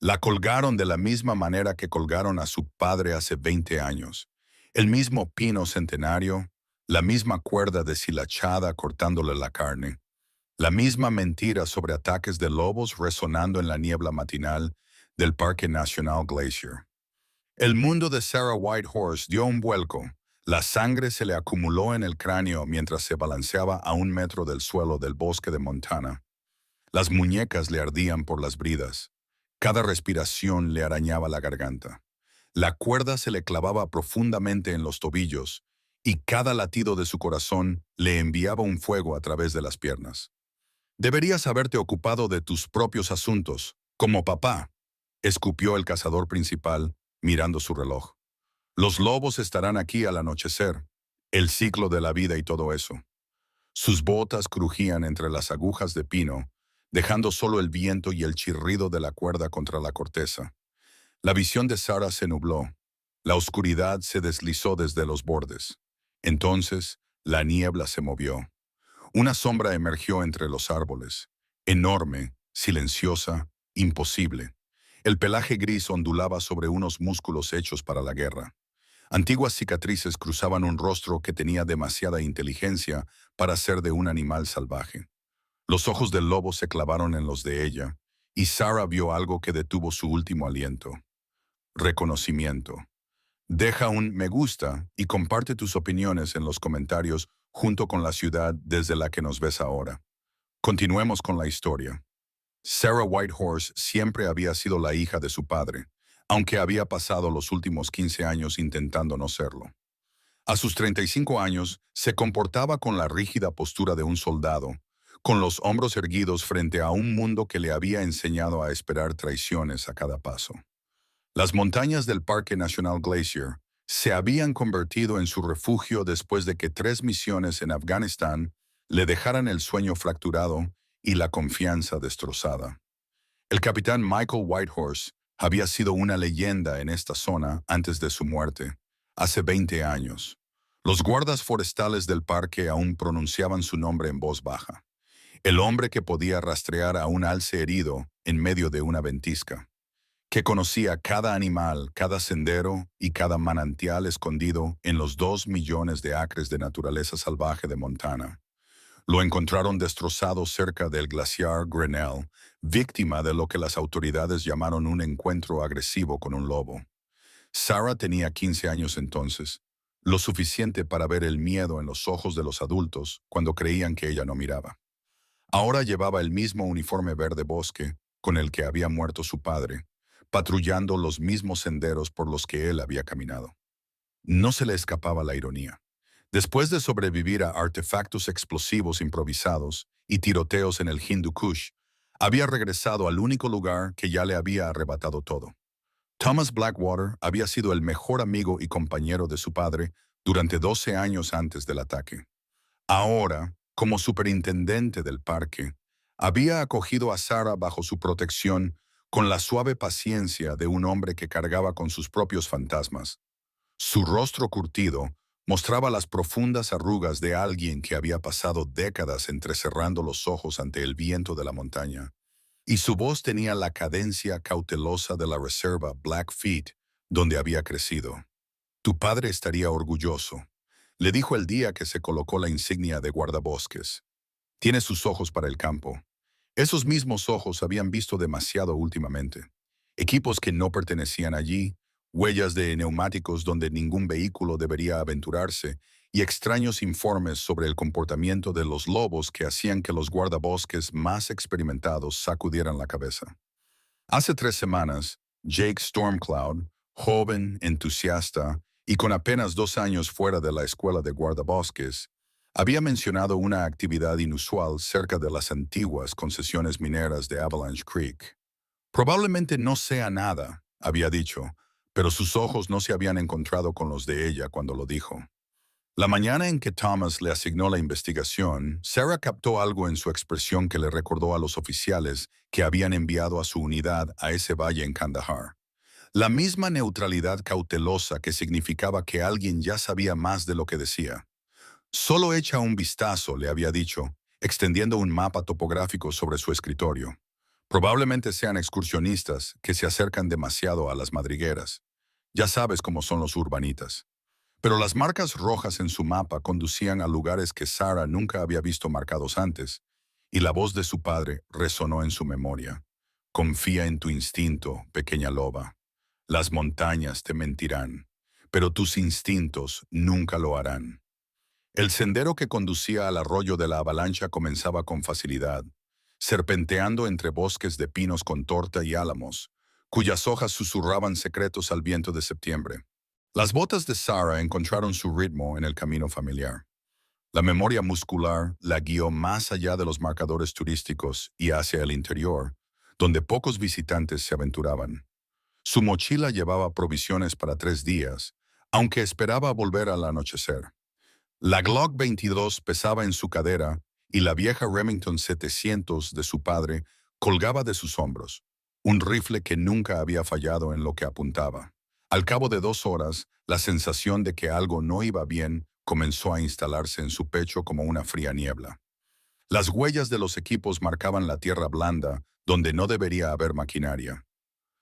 La colgaron de la misma manera que colgaron a su padre hace 20 años. El mismo pino centenario, la misma cuerda deshilachada cortándole la carne, la misma mentira sobre ataques de lobos resonando en la niebla matinal del Parque Nacional Glacier. El mundo de Sarah Whitehorse dio un vuelco. La sangre se le acumuló en el cráneo mientras se balanceaba a 1 metro del suelo del bosque de Montana. Las muñecas le ardían por las bridas. Cada respiración le arañaba la garganta. La cuerda se le clavaba profundamente en los tobillos y cada latido de su corazón le enviaba un fuego a través de las piernas. Deberías haberte ocupado de tus propios asuntos, como papá, escupió el cazador principal, mirando su reloj. Los lobos estarán aquí al anochecer, el ciclo de la vida y todo eso. Sus botas crujían entre las agujas de pino, dejando solo el viento y el chirrido de la cuerda contra la corteza. La visión de Sarah se nubló. La oscuridad se deslizó desde los bordes. Entonces, la niebla se movió. Una sombra emergió entre los árboles, enorme, silenciosa, imposible. El pelaje gris ondulaba sobre unos músculos hechos para la guerra. Antiguas cicatrices cruzaban un rostro que tenía demasiada inteligencia para ser de un animal salvaje. Los ojos del lobo se clavaron en los de ella, y Sarah vio algo que detuvo su último aliento. Reconocimiento. Deja un me gusta y comparte tus opiniones en los comentarios junto con la ciudad desde la que nos ves ahora. Continuemos con la historia. Sarah Whitehorse siempre había sido la hija de su padre, aunque había pasado los últimos 15 años intentando no serlo. A sus 35 años, se comportaba con la rígida postura de un soldado, con los hombros erguidos frente a un mundo que le había enseñado a esperar traiciones a cada paso. Las montañas del Parque Nacional Glacier se habían convertido en su refugio después de que 3 misiones en Afganistán le dejaran el sueño fracturado y la confianza destrozada. El capitán Michael Whitehorse había sido una leyenda en esta zona antes de su muerte, hace 20 años. Los guardas forestales del parque aún pronunciaban su nombre en voz baja. El hombre que podía rastrear a un alce herido en medio de una ventisca, que conocía cada animal, cada sendero y cada manantial escondido en los 2 millones de acres de naturaleza salvaje de Montana. Lo encontraron destrozado cerca del glaciar Grinnell, víctima de lo que las autoridades llamaron un encuentro agresivo con un lobo. Sarah tenía 15 años entonces, lo suficiente para ver el miedo en los ojos de los adultos cuando creían que ella no miraba. Ahora llevaba el mismo uniforme verde bosque con el que había muerto su padre, patrullando los mismos senderos por los que él había caminado. No se le escapaba la ironía. Después de sobrevivir a artefactos explosivos improvisados y tiroteos en el Hindu Kush, había regresado al único lugar que ya le había arrebatado todo. Thomas Blackwater había sido el mejor amigo y compañero de su padre durante 12 años antes del ataque. Ahora, como superintendente del parque, había acogido a Sarah bajo su protección con la suave paciencia de un hombre que cargaba con sus propios fantasmas. Su rostro curtido mostraba las profundas arrugas de alguien que había pasado décadas entrecerrando los ojos ante el viento de la montaña, y su voz tenía la cadencia cautelosa de la reserva Blackfeet, donde había crecido. Tu padre estaría orgulloso, le dijo el día que se colocó la insignia de guardabosques. Tiene sus ojos para el campo. Esos mismos ojos habían visto demasiado últimamente. Equipos que no pertenecían allí, huellas de neumáticos donde ningún vehículo debería aventurarse y extraños informes sobre el comportamiento de los lobos que hacían que los guardabosques más experimentados sacudieran la cabeza. Hace 3 semanas, Jake Stormcloud, joven, entusiasta y con apenas 2 años fuera de la escuela de guardabosques, había mencionado una actividad inusual cerca de las antiguas concesiones mineras de Avalanche Creek. Probablemente no sea nada, había dicho, pero sus ojos no se habían encontrado con los de ella cuando lo dijo. La mañana en que Thomas le asignó la investigación, Sarah captó algo en su expresión que le recordó a los oficiales que habían enviado a su unidad a ese valle en Kandahar. La misma neutralidad cautelosa que significaba que alguien ya sabía más de lo que decía. Solo echa un vistazo, le había dicho, extendiendo un mapa topográfico sobre su escritorio. Probablemente sean excursionistas que se acercan demasiado a las madrigueras. Ya sabes cómo son los urbanitas. Pero las marcas rojas en su mapa conducían a lugares que Sarah nunca había visto marcados antes, y la voz de su padre resonó en su memoria. Confía en tu instinto, pequeña loba. Las montañas te mentirán, pero tus instintos nunca lo harán. El sendero que conducía al arroyo de la avalancha comenzaba con facilidad, serpenteando entre bosques de pinos con torta y álamos, cuyas hojas susurraban secretos al viento de septiembre. Las botas de Sarah encontraron su ritmo en el camino familiar. La memoria muscular la guió más allá de los marcadores turísticos y hacia el interior, donde pocos visitantes se aventuraban. Su mochila llevaba provisiones para 3 días, aunque esperaba volver al anochecer. La Glock 22 pesaba en su cadera y la vieja Remington 700 de su padre colgaba de sus hombros, un rifle que nunca había fallado en lo que apuntaba. Al cabo de 2 horas, la sensación de que algo no iba bien comenzó a instalarse en su pecho como una fría niebla. Las huellas de los equipos marcaban la tierra blanda, donde no debería haber maquinaria.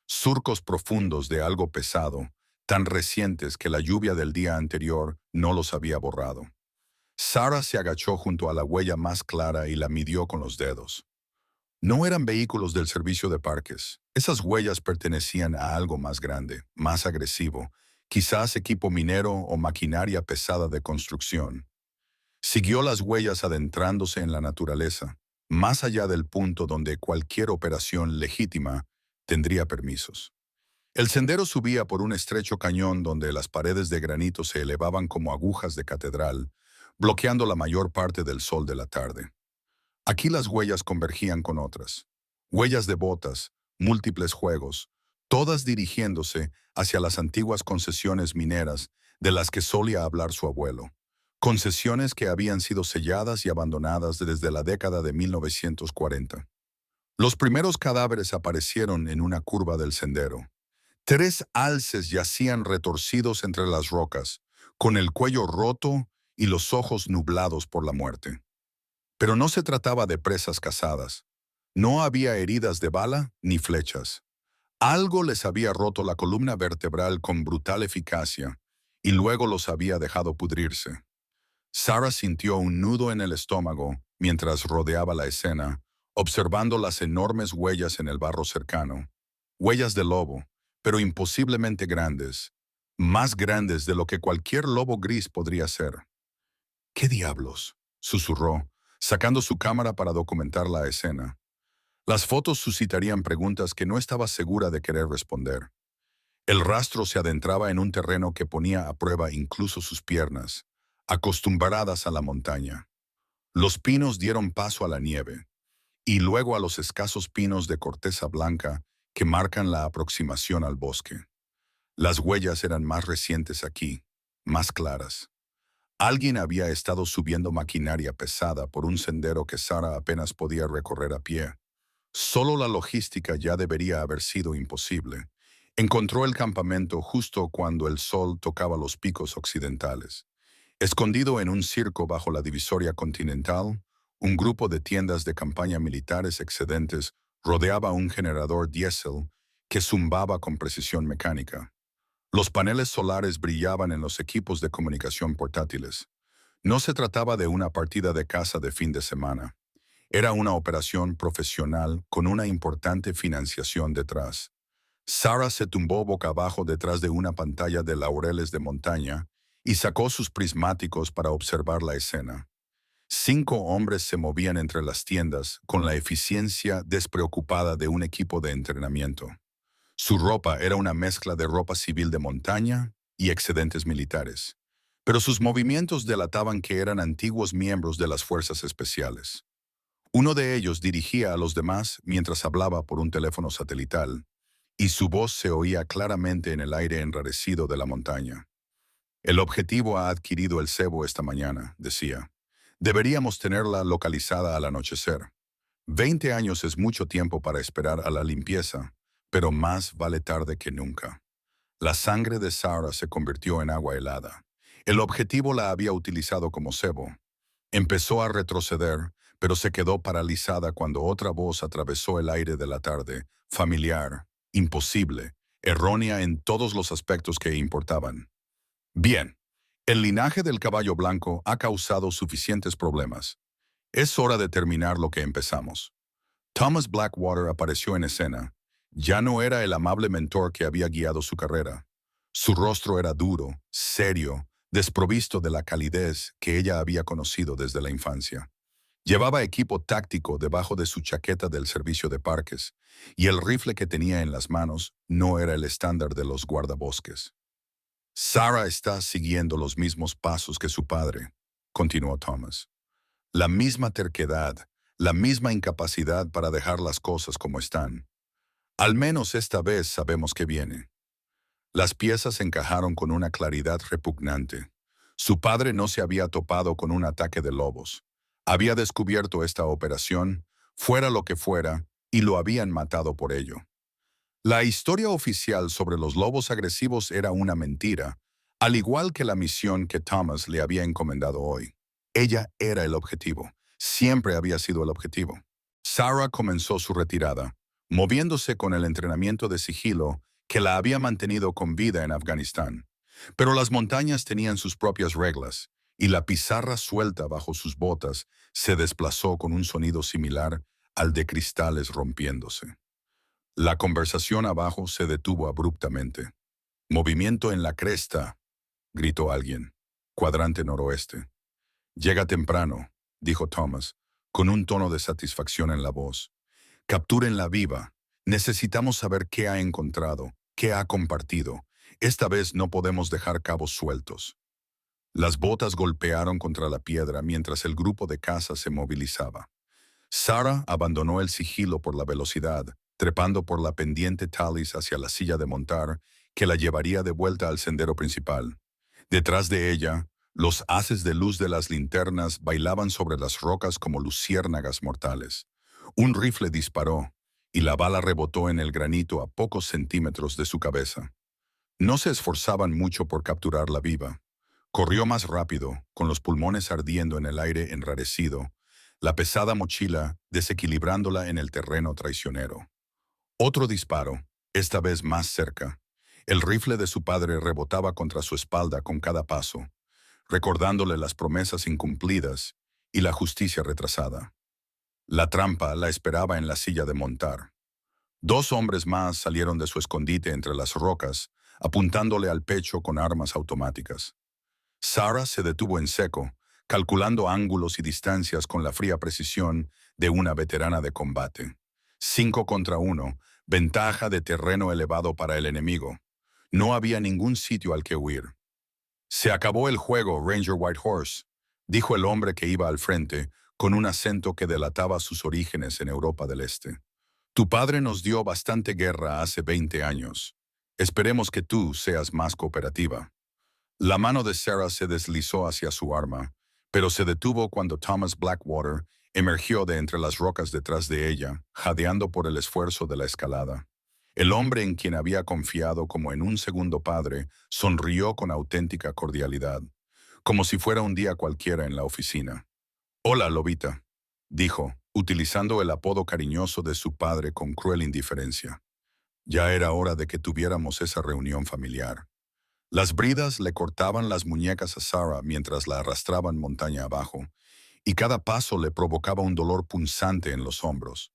Surcos profundos de algo pesado, tan recientes que la lluvia del día anterior no los había borrado. Sarah se agachó junto a la huella más clara y la midió con los dedos. No eran vehículos del servicio de parques. Esas huellas pertenecían a algo más grande, más agresivo, quizás equipo minero o maquinaria pesada de construcción. Siguió las huellas adentrándose en la naturaleza, más allá del punto donde cualquier operación legítima tendría permisos. El sendero subía por un estrecho cañón donde las paredes de granito se elevaban como agujas de catedral, bloqueando la mayor parte del sol de la tarde. Aquí las huellas convergían con otras. Huellas de botas, múltiples juegos, todas dirigiéndose hacia las antiguas concesiones mineras de las que solía hablar su abuelo. Concesiones que habían sido selladas y abandonadas desde la década de 1940. Los primeros cadáveres aparecieron en una curva del sendero. 3 alces yacían retorcidos entre las rocas, con el cuello roto y los ojos nublados por la muerte. Pero no se trataba de presas cazadas. No había heridas de bala ni flechas. Algo les había roto la columna vertebral con brutal eficacia y luego los había dejado pudrirse. Sarah sintió un nudo en el estómago mientras rodeaba la escena, observando las enormes huellas en el barro cercano. Huellas de lobo, pero imposiblemente grandes, más grandes de lo que cualquier lobo gris podría ser. ¿Qué diablos?, susurró, sacando su cámara para documentar la escena. Las fotos suscitarían preguntas que no estaba segura de querer responder. El rastro se adentraba en un terreno que ponía a prueba incluso sus piernas, acostumbradas a la montaña. Los pinos dieron paso a la nieve, y luego a los escasos pinos de corteza blanca que marcan la aproximación al bosque. Las huellas eran más recientes aquí, más claras. Alguien había estado subiendo maquinaria pesada por un sendero que Sarah apenas podía recorrer a pie. Solo la logística ya debería haber sido imposible. Encontró el campamento justo cuando el sol tocaba los picos occidentales. Escondido en un circo bajo la divisoria continental, un grupo de tiendas de campaña militares excedentes rodeaba un generador diésel que zumbaba con precisión mecánica. Los paneles solares brillaban en los equipos de comunicación portátiles. No se trataba de una partida de caza de fin de semana. Era una operación profesional con una importante financiación detrás. Sarah se tumbó boca abajo detrás de una pantalla de laureles de montaña y sacó sus prismáticos para observar la escena. 5 hombres se movían entre las tiendas con la eficiencia despreocupada de un equipo de entrenamiento. Su ropa era una mezcla de ropa civil de montaña y excedentes militares, pero sus movimientos delataban que eran antiguos miembros de las fuerzas especiales. Uno de ellos dirigía a los demás mientras hablaba por un teléfono satelital, y su voz se oía claramente en el aire enrarecido de la montaña. El objetivo ha adquirido el cebo esta mañana, decía. Deberíamos tenerla localizada al anochecer. 20 años es mucho tiempo para esperar a la limpieza, pero más vale tarde que nunca. La sangre de Sarah se convirtió en agua helada. El objetivo la había utilizado como cebo. Empezó a retroceder, pero se quedó paralizada cuando otra voz atravesó el aire de la tarde, familiar, imposible, errónea en todos los aspectos que importaban. Bien, el linaje del caballo blanco ha causado suficientes problemas. Es hora de terminar lo que empezamos. Thomas Blackwater apareció en escena. Ya no era el amable mentor que había guiado su carrera. Su rostro era duro, serio, desprovisto de la calidez que ella había conocido desde la infancia. Llevaba equipo táctico debajo de su chaqueta del servicio de parques, y el rifle que tenía en las manos no era el estándar de los guardabosques. Sarah está siguiendo los mismos pasos que su padre, continuó Thomas. La misma terquedad, la misma incapacidad para dejar las cosas como están. Al menos esta vez sabemos que viene. Las piezas encajaron con una claridad repugnante. Su padre no se había topado con un ataque de lobos. Había descubierto esta operación, fuera lo que fuera, y lo habían matado por ello. La historia oficial sobre los lobos agresivos era una mentira, al igual que la misión que Thomas le había encomendado hoy. Ella era el objetivo. Siempre había sido el objetivo. Sarah comenzó su retirada, moviéndose con el entrenamiento de sigilo que la había mantenido con vida en Afganistán. Pero las montañas tenían sus propias reglas, y la pizarra suelta bajo sus botas se desplazó con un sonido similar al de cristales rompiéndose. La conversación abajo se detuvo abruptamente. «Movimiento en la cresta», gritó alguien. «Cuadrante noroeste». «Llega temprano», dijo Thomas, con un tono de satisfacción en la voz. «Captúrenla viva. Necesitamos saber qué ha encontrado, qué ha compartido. Esta vez no podemos dejar cabos sueltos». Las botas golpearon contra la piedra mientras el grupo de caza se movilizaba. Sarah abandonó el sigilo por la velocidad, trepando por la pendiente Tallis hacia la silla de montar que la llevaría de vuelta al sendero principal. Detrás de ella, los haces de luz de las linternas bailaban sobre las rocas como luciérnagas mortales. Un rifle disparó, y la bala rebotó en el granito a pocos centímetros de su cabeza. No se esforzaban mucho por capturarla viva. Corrió más rápido, con los pulmones ardiendo en el aire enrarecido, la pesada mochila desequilibrándola en el terreno traicionero. Otro disparo, esta vez más cerca. El rifle de su padre rebotaba contra su espalda con cada paso, recordándole las promesas incumplidas y la justicia retrasada. La trampa la esperaba en la silla de montar. Dos hombres más salieron de su escondite entre las rocas, apuntándole al pecho con armas automáticas. Sarah se detuvo en seco, calculando ángulos y distancias con la fría precisión de una veterana de combate. 5 contra 1, ventaja de terreno elevado para el enemigo. No había ningún sitio al que huir. «Se acabó el juego, Ranger Whitehorse», dijo el hombre que iba al frente, con un acento que delataba sus orígenes en Europa del Este. «Tu padre nos dio bastante guerra hace 20 años. Esperemos que tú seas más cooperativa». La mano de Sarah se deslizó hacia su arma, pero se detuvo cuando Thomas Blackwater emergió de entre las rocas detrás de ella, jadeando por el esfuerzo de la escalada. El hombre en quien había confiado como en un segundo padre sonrió con auténtica cordialidad, como si fuera un día cualquiera en la oficina. «Hola, Lobita», dijo, utilizando el apodo cariñoso de su padre con cruel indiferencia. Ya era hora de que tuviéramos esa reunión familiar. Las bridas le cortaban las muñecas a Sarah mientras la arrastraban montaña abajo, y cada paso le provocaba un dolor punzante en los hombros.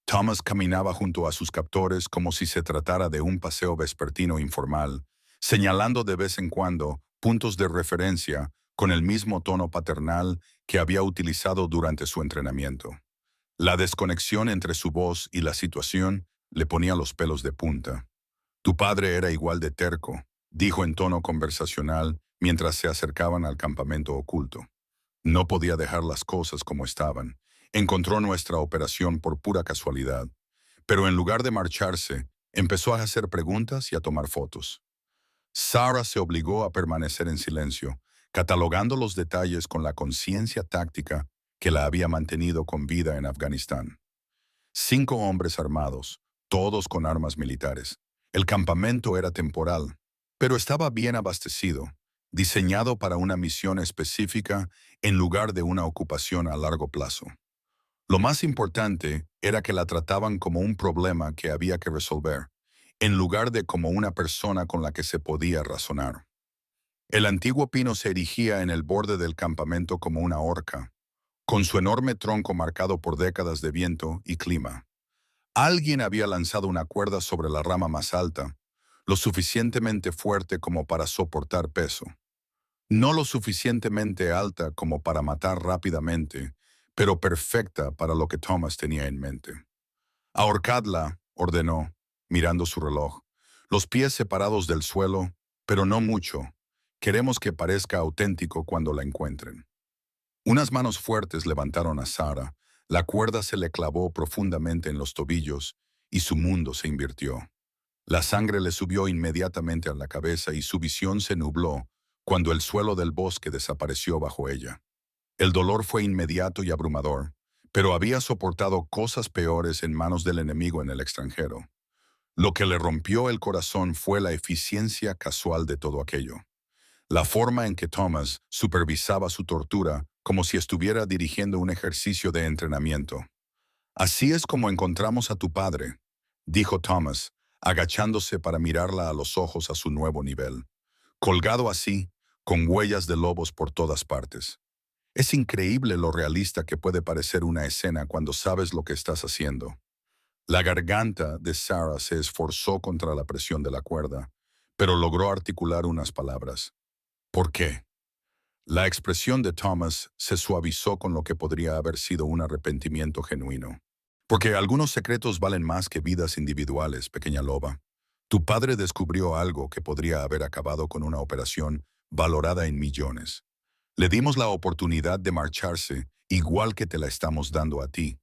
Thomas caminaba junto a sus captores como si se tratara de un paseo vespertino informal, señalando de vez en cuando puntos de referencia con el mismo tono paternal que había utilizado durante su entrenamiento. La desconexión entre su voz y la situación le ponía los pelos de punta. «Tu padre era igual de terco», dijo en tono conversacional mientras se acercaban al campamento oculto. «No podía dejar las cosas como estaban. Encontró nuestra operación por pura casualidad. Pero en lugar de marcharse, empezó a hacer preguntas y a tomar fotos». Sarah se obligó a permanecer en silencio, catalogando los detalles con la conciencia táctica que la había mantenido con vida en Afganistán. 5 hombres armados, todos con armas militares. El campamento era temporal, pero estaba bien abastecido, diseñado para una misión específica en lugar de una ocupación a largo plazo. Lo más importante era que la trataban como un problema que había que resolver, en lugar de como una persona con la que se podía razonar. El antiguo pino se erigía en el borde del campamento como una horca, con su enorme tronco marcado por décadas de viento y clima. Alguien había lanzado una cuerda sobre la rama más alta, lo suficientemente fuerte como para soportar peso. No lo suficientemente alta como para matar rápidamente, pero perfecta para lo que Thomas tenía en mente. Ahorcadla, ordenó, mirando su reloj. Los pies separados del suelo, pero no mucho. Queremos que parezca auténtico cuando la encuentren. Unas manos fuertes levantaron a Sara, la cuerda se le clavó profundamente en los tobillos y su mundo se invirtió. La sangre le subió inmediatamente a la cabeza y su visión se nubló cuando el suelo del bosque desapareció bajo ella. El dolor fue inmediato y abrumador, pero había soportado cosas peores en manos del enemigo en el extranjero. Lo que le rompió el corazón fue la eficiencia casual de todo aquello. La forma en que Thomas supervisaba su tortura como si estuviera dirigiendo un ejercicio de entrenamiento. Así es como encontramos a tu padre, dijo Thomas, agachándose para mirarla a los ojos a su nuevo nivel. Colgado así, con huellas de lobos por todas partes. Es increíble lo realista que puede parecer una escena cuando sabes lo que estás haciendo. La garganta de Sarah se esforzó contra la presión de la cuerda, pero logró articular unas palabras. ¿Por qué? La expresión de Thomas se suavizó con lo que podría haber sido un arrepentimiento genuino. Porque algunos secretos valen más que vidas individuales, pequeña loba. Tu padre descubrió algo que podría haber acabado con una operación valorada en millones. Le dimos la oportunidad de marcharse, igual que te la estamos dando a ti.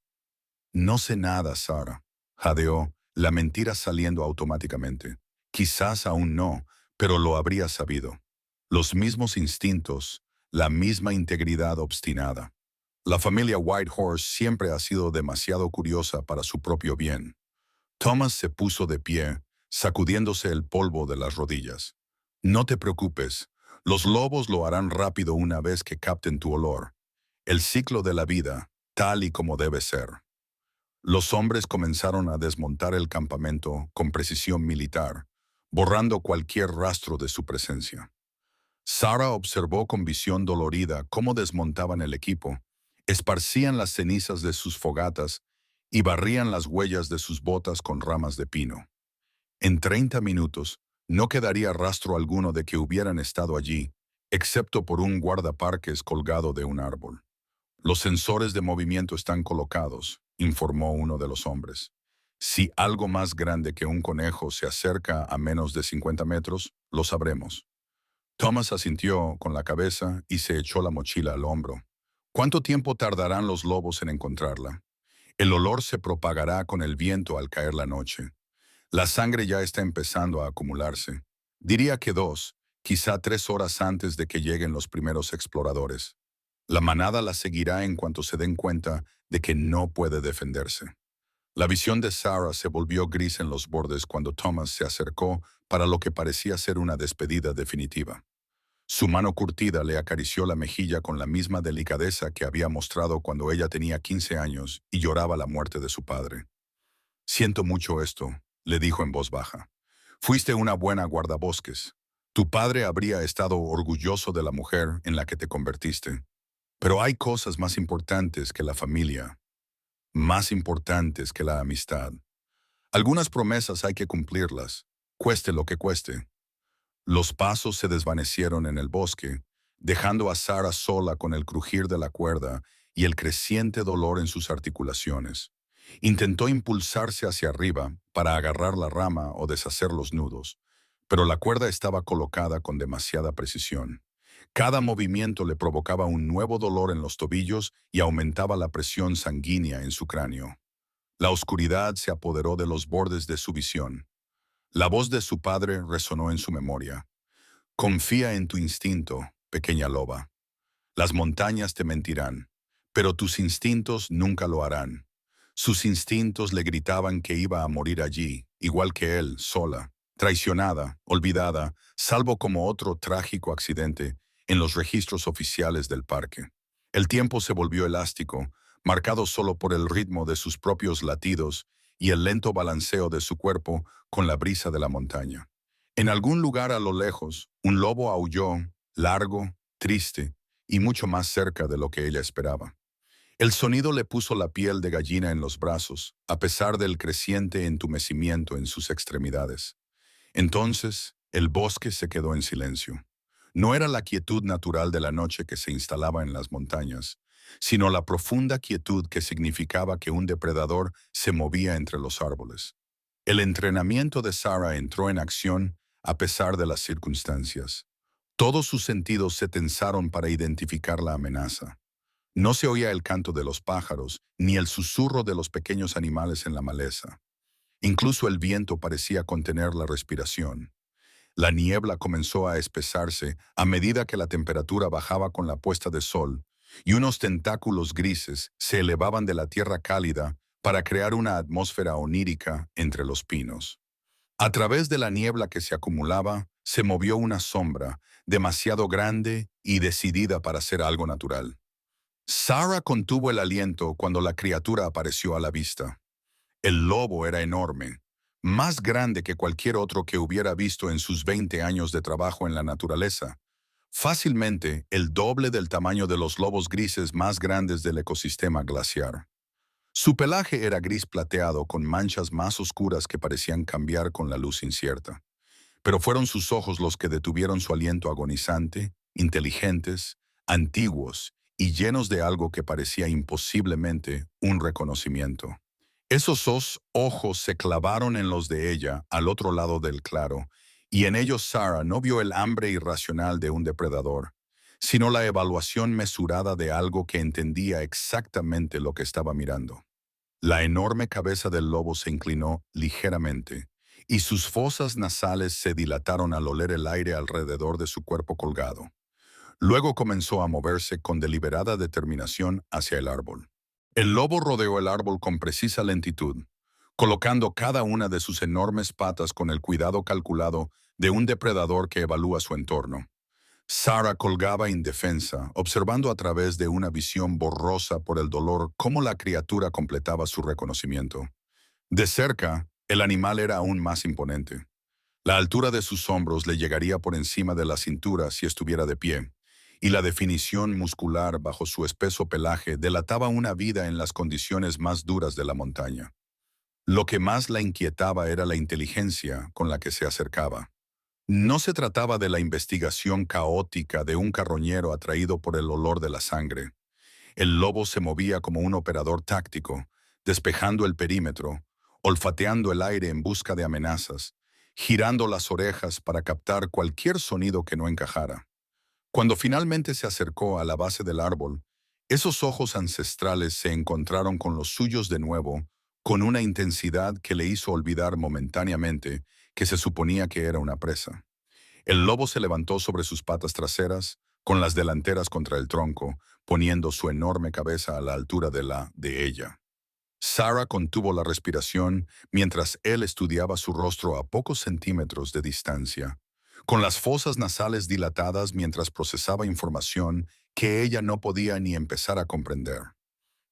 No sé nada, Sara, jadeó, la mentira saliendo automáticamente. Quizás aún no, pero lo habría sabido. Los mismos instintos, la misma integridad obstinada. La familia Whitehorse siempre ha sido demasiado curiosa para su propio bien. Thomas se puso de pie, sacudiéndose el polvo de las rodillas. No te preocupes, los lobos lo harán rápido una vez que capten tu olor. El ciclo de la vida, tal y como debe ser. Los hombres comenzaron a desmontar el campamento con precisión militar, borrando cualquier rastro de su presencia. Sara observó con visión dolorida cómo desmontaban el equipo, esparcían las cenizas de sus fogatas y barrían las huellas de sus botas con ramas de pino. En 30 minutos, no quedaría rastro alguno de que hubieran estado allí, excepto por un guardaparques colgado de un árbol. Los sensores de movimiento están colocados, informó uno de los hombres. Si algo más grande que un conejo se acerca a menos de 50 metros, lo sabremos. Thomas asintió con la cabeza y se echó la mochila al hombro. ¿Cuánto tiempo tardarán los lobos en encontrarla? El olor se propagará con el viento al caer la noche. La sangre ya está empezando a acumularse. Diría que 2, quizá 3 horas antes de que lleguen los primeros exploradores. La manada la seguirá en cuanto se den cuenta de que no puede defenderse. La visión de Sarah se volvió gris en los bordes cuando Thomas se acercó para lo que parecía ser una despedida definitiva. Su mano curtida le acarició la mejilla con la misma delicadeza que había mostrado cuando ella tenía 15 años y lloraba la muerte de su padre. Siento mucho esto, le dijo en voz baja. Fuiste una buena guardabosques. Tu padre habría estado orgulloso de la mujer en la que te convertiste. Pero hay cosas más importantes que la familia, más importantes que la amistad. Algunas promesas hay que cumplirlas, cueste lo que cueste. Los pasos se desvanecieron en el bosque, dejando a Sara sola con el crujir de la cuerda y el creciente dolor en sus articulaciones. Intentó impulsarse hacia arriba para agarrar la rama o deshacer los nudos, pero la cuerda estaba colocada con demasiada precisión. Cada movimiento le provocaba un nuevo dolor en los tobillos y aumentaba la presión sanguínea en su cráneo. La oscuridad se apoderó de los bordes de su visión. La voz de su padre resonó en su memoria. Confía en tu instinto, pequeña loba. Las montañas te mentirán, pero tus instintos nunca lo harán. Sus instintos le gritaban que iba a morir allí, igual que él, sola, traicionada, olvidada, salvo como otro trágico accidente en los registros oficiales del parque. El tiempo se volvió elástico, marcado solo por el ritmo de sus propios latidos y el lento balanceo de su cuerpo con la brisa de la montaña. En algún lugar a lo lejos, un lobo aulló, largo, triste y mucho más cerca de lo que ella esperaba. El sonido le puso la piel de gallina en los brazos, a pesar del creciente entumecimiento en sus extremidades. Entonces, el bosque se quedó en silencio. No era la quietud natural de la noche que se instalaba en las montañas, sino la profunda quietud que significaba que un depredador se movía entre los árboles. El entrenamiento de Sarah entró en acción a pesar de las circunstancias. Todos sus sentidos se tensaron para identificar la amenaza. No se oía el canto de los pájaros, ni el susurro de los pequeños animales en la maleza. Incluso el viento parecía contener la respiración. La niebla comenzó a espesarse a medida que la temperatura bajaba con la puesta de sol, y unos tentáculos grises se elevaban de la tierra cálida para crear una atmósfera onírica entre los pinos. A través de la niebla que se acumulaba, se movió una sombra, demasiado grande y decidida para ser algo natural. Sarah contuvo el aliento cuando la criatura apareció a la vista. El lobo era enorme, más grande que cualquier otro que hubiera visto en sus 20 años de trabajo en la naturaleza, fácilmente el doble del tamaño de los lobos grises más grandes del ecosistema glaciar. Su pelaje era gris plateado con manchas más oscuras que parecían cambiar con la luz incierta. Pero fueron sus ojos los que detuvieron su aliento agonizante, inteligentes, antiguos y llenos de algo que parecía imposiblemente un reconocimiento. Esos dos ojos se clavaron en los de ella al otro lado del claro, y en ellos Sarah no vio el hambre irracional de un depredador, sino la evaluación mesurada de algo que entendía exactamente lo que estaba mirando. La enorme cabeza del lobo se inclinó ligeramente, y sus fosas nasales se dilataron al oler el aire alrededor de su cuerpo colgado. Luego comenzó a moverse con deliberada determinación hacia el árbol. El lobo rodeó el árbol con precisa lentitud, colocando cada una de sus enormes patas con el cuidado calculado de un depredador que evalúa su entorno. Sarah colgaba indefensa, observando a través de una visión borrosa por el dolor cómo la criatura completaba su reconocimiento. De cerca, el animal era aún más imponente. La altura de sus hombros le llegaría por encima de la cintura si estuviera de pie, y la definición muscular bajo su espeso pelaje delataba una vida en las condiciones más duras de la montaña. Lo que más la inquietaba era la inteligencia con la que se acercaba. No se trataba de la investigación caótica de un carroñero atraído por el olor de la sangre. El lobo se movía como un operador táctico, despejando el perímetro, olfateando el aire en busca de amenazas, girando las orejas para captar cualquier sonido que no encajara. Cuando finalmente se acercó a la base del árbol, esos ojos ancestrales se encontraron con los suyos de nuevo, con una intensidad que le hizo olvidar momentáneamente que se suponía que era una presa. El lobo se levantó sobre sus patas traseras, con las delanteras contra el tronco, poniendo su enorme cabeza a la altura de ella. Sarah contuvo la respiración mientras él estudiaba su rostro a pocos centímetros de distancia, con las fosas nasales dilatadas mientras procesaba información que ella no podía ni empezar a comprender.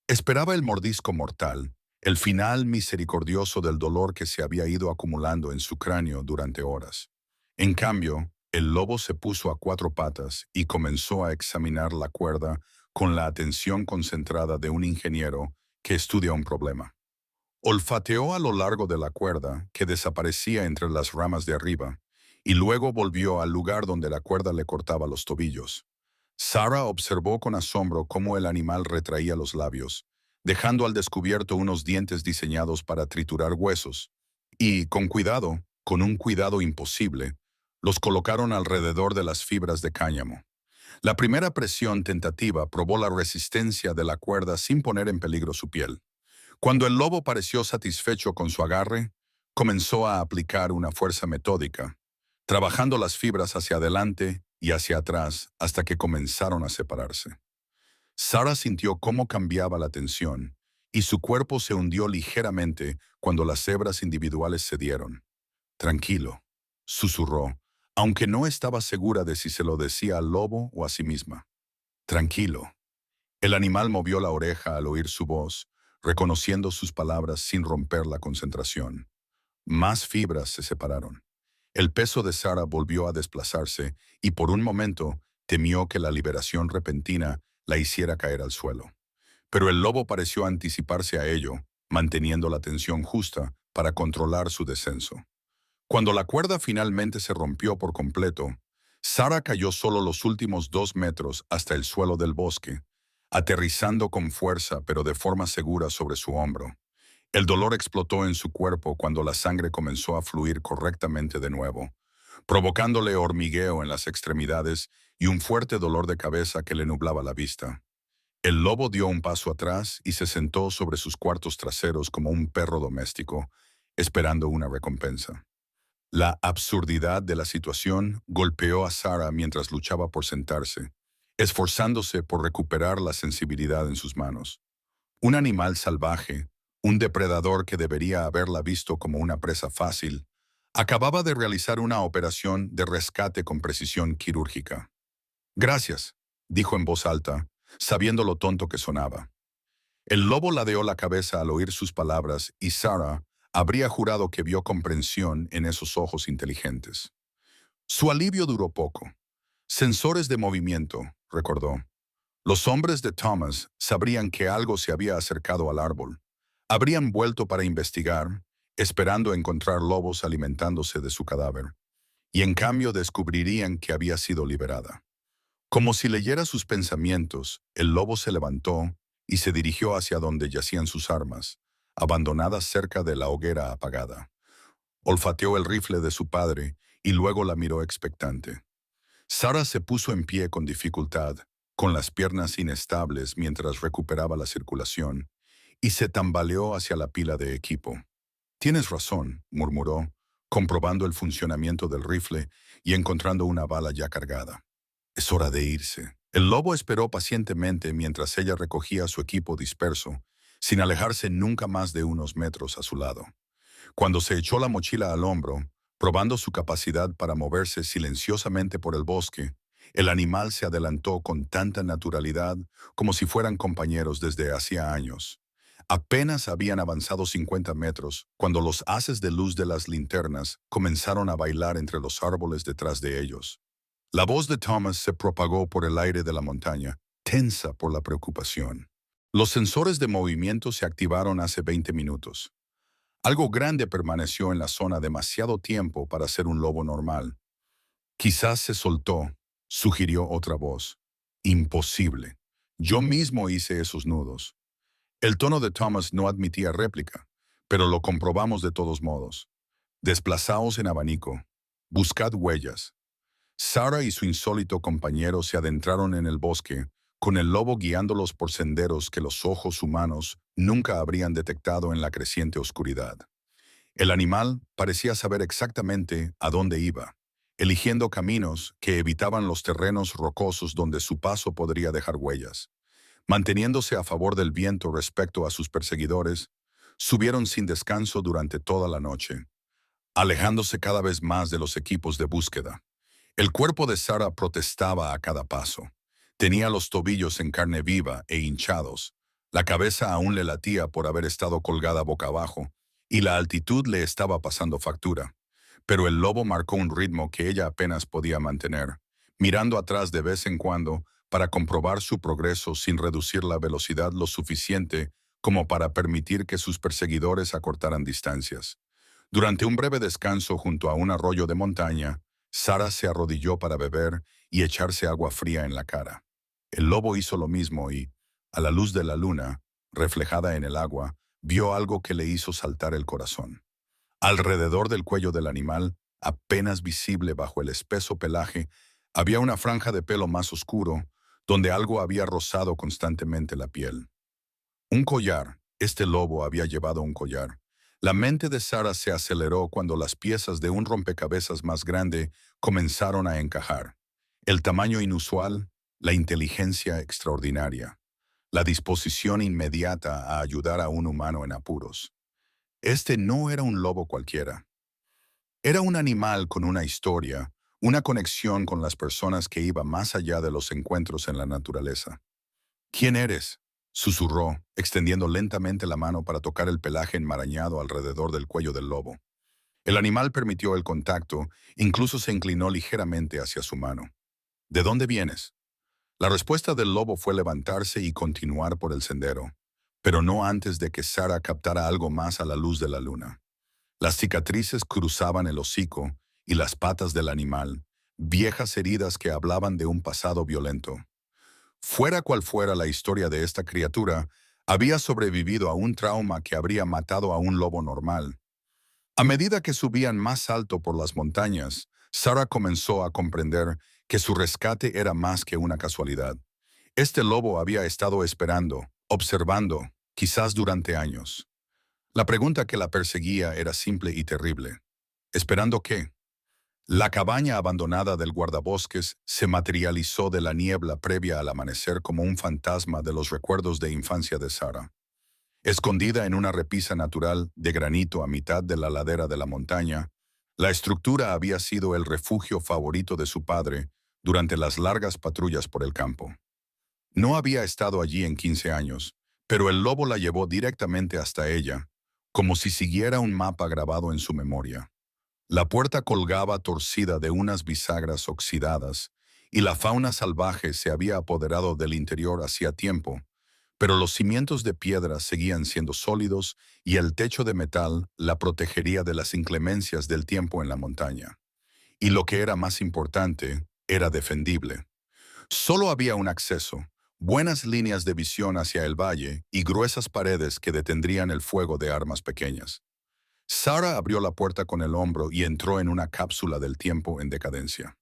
Esperaba el mordisco mortal, el final misericordioso del dolor que se había ido acumulando en su cráneo durante horas. En cambio, el lobo se puso a cuatro patas y comenzó a examinar la cuerda con la atención concentrada de un ingeniero que estudia un problema. Olfateó a lo largo de la cuerda, que desaparecía entre las ramas de arriba, y luego volvió al lugar donde la cuerda le cortaba los tobillos. Sarah observó con asombro cómo el animal retraía los labios, dejando al descubierto unos dientes diseñados para triturar huesos, y, con un cuidado imposible, los colocaron alrededor de las fibras de cáñamo. La primera presión tentativa probó la resistencia de la cuerda sin poner en peligro su piel. Cuando el lobo pareció satisfecho con su agarre, comenzó a aplicar una fuerza metódica, trabajando las fibras hacia adelante y hacia atrás hasta que comenzaron a separarse. Sarah sintió cómo cambiaba la tensión y su cuerpo se hundió ligeramente cuando las hebras individuales cedieron. Tranquilo, susurró, aunque no estaba segura de si se lo decía al lobo o a sí misma. Tranquilo. El animal movió la oreja al oír su voz, reconociendo sus palabras sin romper la concentración. Más fibras se separaron. El peso de Sara volvió a desplazarse y por un momento temió que la liberación repentina la hiciera caer al suelo. Pero el lobo pareció anticiparse a ello, manteniendo la tensión justa para controlar su descenso. Cuando la cuerda finalmente se rompió por completo, Sara cayó solo los últimos 2 metros hasta el suelo del bosque, aterrizando con fuerza pero de forma segura sobre su hombro. El dolor explotó en su cuerpo cuando la sangre comenzó a fluir correctamente de nuevo, provocándole hormigueo en las extremidades y un fuerte dolor de cabeza que le nublaba la vista. El lobo dio un paso atrás y se sentó sobre sus cuartos traseros como un perro doméstico, esperando una recompensa. La absurdidad de la situación golpeó a Sara mientras luchaba por sentarse, esforzándose por recuperar la sensibilidad en sus manos. Un animal salvaje, un depredador que debería haberla visto como una presa fácil, acababa de realizar una operación de rescate con precisión quirúrgica. Gracias, dijo en voz alta, sabiendo lo tonto que sonaba. El lobo ladeó la cabeza al oír sus palabras y Sara habría jurado que vio comprensión en esos ojos inteligentes. Su alivio duró poco. Sensores de movimiento, recordó. Los hombres de Thomas sabrían que algo se había acercado al árbol. Habrían vuelto para investigar, esperando encontrar lobos alimentándose de su cadáver, y en cambio descubrirían que había sido liberada. Como si leyera sus pensamientos, el lobo se levantó y se dirigió hacia donde yacían sus armas, abandonadas cerca de la hoguera apagada. Olfateó el rifle de su padre y luego la miró expectante. Sara se puso en pie con dificultad, con las piernas inestables mientras recuperaba la circulación, y se tambaleó hacia la pila de equipo. «Tienes razón», murmuró, comprobando el funcionamiento del rifle y encontrando una bala ya cargada. «Es hora de irse». El lobo esperó pacientemente mientras ella recogía su equipo disperso, sin alejarse nunca más de unos metros a su lado. Cuando se echó la mochila al hombro, probando su capacidad para moverse silenciosamente por el bosque, el animal se adelantó con tanta naturalidad como si fueran compañeros desde hacía años. Apenas habían avanzado 50 metros cuando los haces de luz de las linternas comenzaron a bailar entre los árboles detrás de ellos. La voz de Thomas se propagó por el aire de la montaña, tensa por la preocupación. Los sensores de movimiento se activaron hace 20 minutos. Algo grande permaneció en la zona demasiado tiempo para ser un lobo normal. Quizás se soltó, sugirió otra voz. Imposible. Yo mismo hice esos nudos. El tono de Thomas no admitía réplica, pero lo comprobamos de todos modos. Desplazaos en abanico. Buscad huellas. Sara y su insólito compañero se adentraron en el bosque, con el lobo guiándolos por senderos que los ojos humanos nunca habrían detectado en la creciente oscuridad. El animal parecía saber exactamente a dónde iba, eligiendo caminos que evitaban los terrenos rocosos donde su paso podría dejar huellas. Manteniéndose a favor del viento respecto a sus perseguidores, subieron sin descanso durante toda la noche, alejándose cada vez más de los equipos de búsqueda. El cuerpo de Sara protestaba a cada paso. Tenía los tobillos en carne viva e hinchados. La cabeza aún le latía por haber estado colgada boca abajo, y la altitud le estaba pasando factura. Pero el lobo marcó un ritmo que ella apenas podía mantener, mirando atrás de vez en cuando para comprobar su progreso sin reducir la velocidad lo suficiente como para permitir que sus perseguidores acortaran distancias. Durante un breve descanso junto a un arroyo de montaña, Sara se arrodilló para beber y echarse agua fría en la cara. El lobo hizo lo mismo y, a la luz de la luna, reflejada en el agua, vio algo que le hizo saltar el corazón. Alrededor del cuello del animal, apenas visible bajo el espeso pelaje, había una franja de pelo más oscuro, donde algo había rozado constantemente la piel. Un collar. Este lobo había llevado un collar. La mente de Sara se aceleró cuando las piezas de un rompecabezas más grande comenzaron a encajar. El tamaño inusual, la inteligencia extraordinaria, la disposición inmediata a ayudar a un humano en apuros. Este no era un lobo cualquiera. Era un animal con una historia, una conexión con las personas que iba más allá de los encuentros en la naturaleza. ¿Quién eres? Susurró, extendiendo lentamente la mano para tocar el pelaje enmarañado alrededor del cuello del lobo. El animal permitió el contacto, incluso se inclinó ligeramente hacia su mano. ¿De dónde vienes? La respuesta del lobo fue levantarse y continuar por el sendero, pero no antes de que Sara captara algo más a la luz de la luna. Las cicatrices cruzaban el hocico y las patas del animal, viejas heridas que hablaban de un pasado violento. Fuera cual fuera la historia de esta criatura, había sobrevivido a un trauma que habría matado a un lobo normal. A medida que subían más alto por las montañas, Sara comenzó a comprender que su rescate era más que una casualidad. Este lobo había estado esperando, observando, quizás durante años. La pregunta que la perseguía era simple y terrible. ¿Esperando qué? La cabaña abandonada del guardabosques se materializó de la niebla previa al amanecer como un fantasma de los recuerdos de infancia de Sara. Escondida en una repisa natural de granito a mitad de la ladera de la montaña, la estructura había sido el refugio favorito de su padre durante las largas patrullas por el campo. No había estado allí en 15 años, pero el lobo la llevó directamente hasta ella, como si siguiera un mapa grabado en su memoria. La puerta colgaba torcida de unas bisagras oxidadas, y la fauna salvaje se había apoderado del interior hacía tiempo, pero los cimientos de piedra seguían siendo sólidos y el techo de metal la protegería de las inclemencias del tiempo en la montaña. Y lo que era más importante, era defendible. Solo había un acceso, buenas líneas de visión hacia el valle y gruesas paredes que detendrían el fuego de armas pequeñas. Sara abrió la puerta con el hombro y entró en una cápsula del tiempo en decadencia.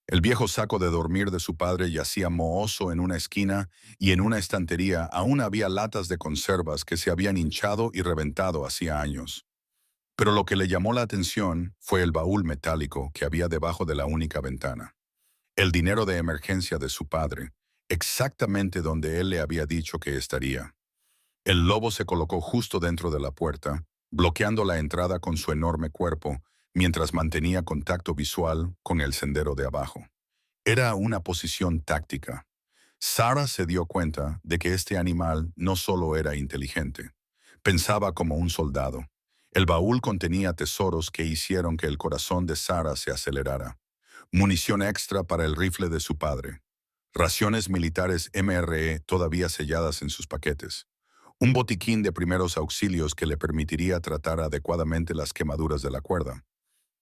El viejo saco de dormir de su padre yacía mohoso en una esquina y en una estantería aún había latas de conservas que se habían hinchado y reventado hacía años. Pero lo que le llamó la atención fue el baúl metálico que había debajo de la única ventana. El dinero de emergencia de su padre, exactamente donde él le había dicho que estaría. El lobo se colocó justo dentro de la puerta, bloqueando la entrada con su enorme cuerpo, mientras mantenía contacto visual con el sendero de abajo. Era una posición táctica. Sara se dio cuenta de que este animal no solo era inteligente, pensaba como un soldado. El baúl contenía tesoros que hicieron que el corazón de Sara se acelerara. Munición extra para el rifle de su padre. Raciones militares MRE todavía selladas en sus paquetes. Un botiquín de primeros auxilios que le permitiría tratar adecuadamente las quemaduras de la cuerda.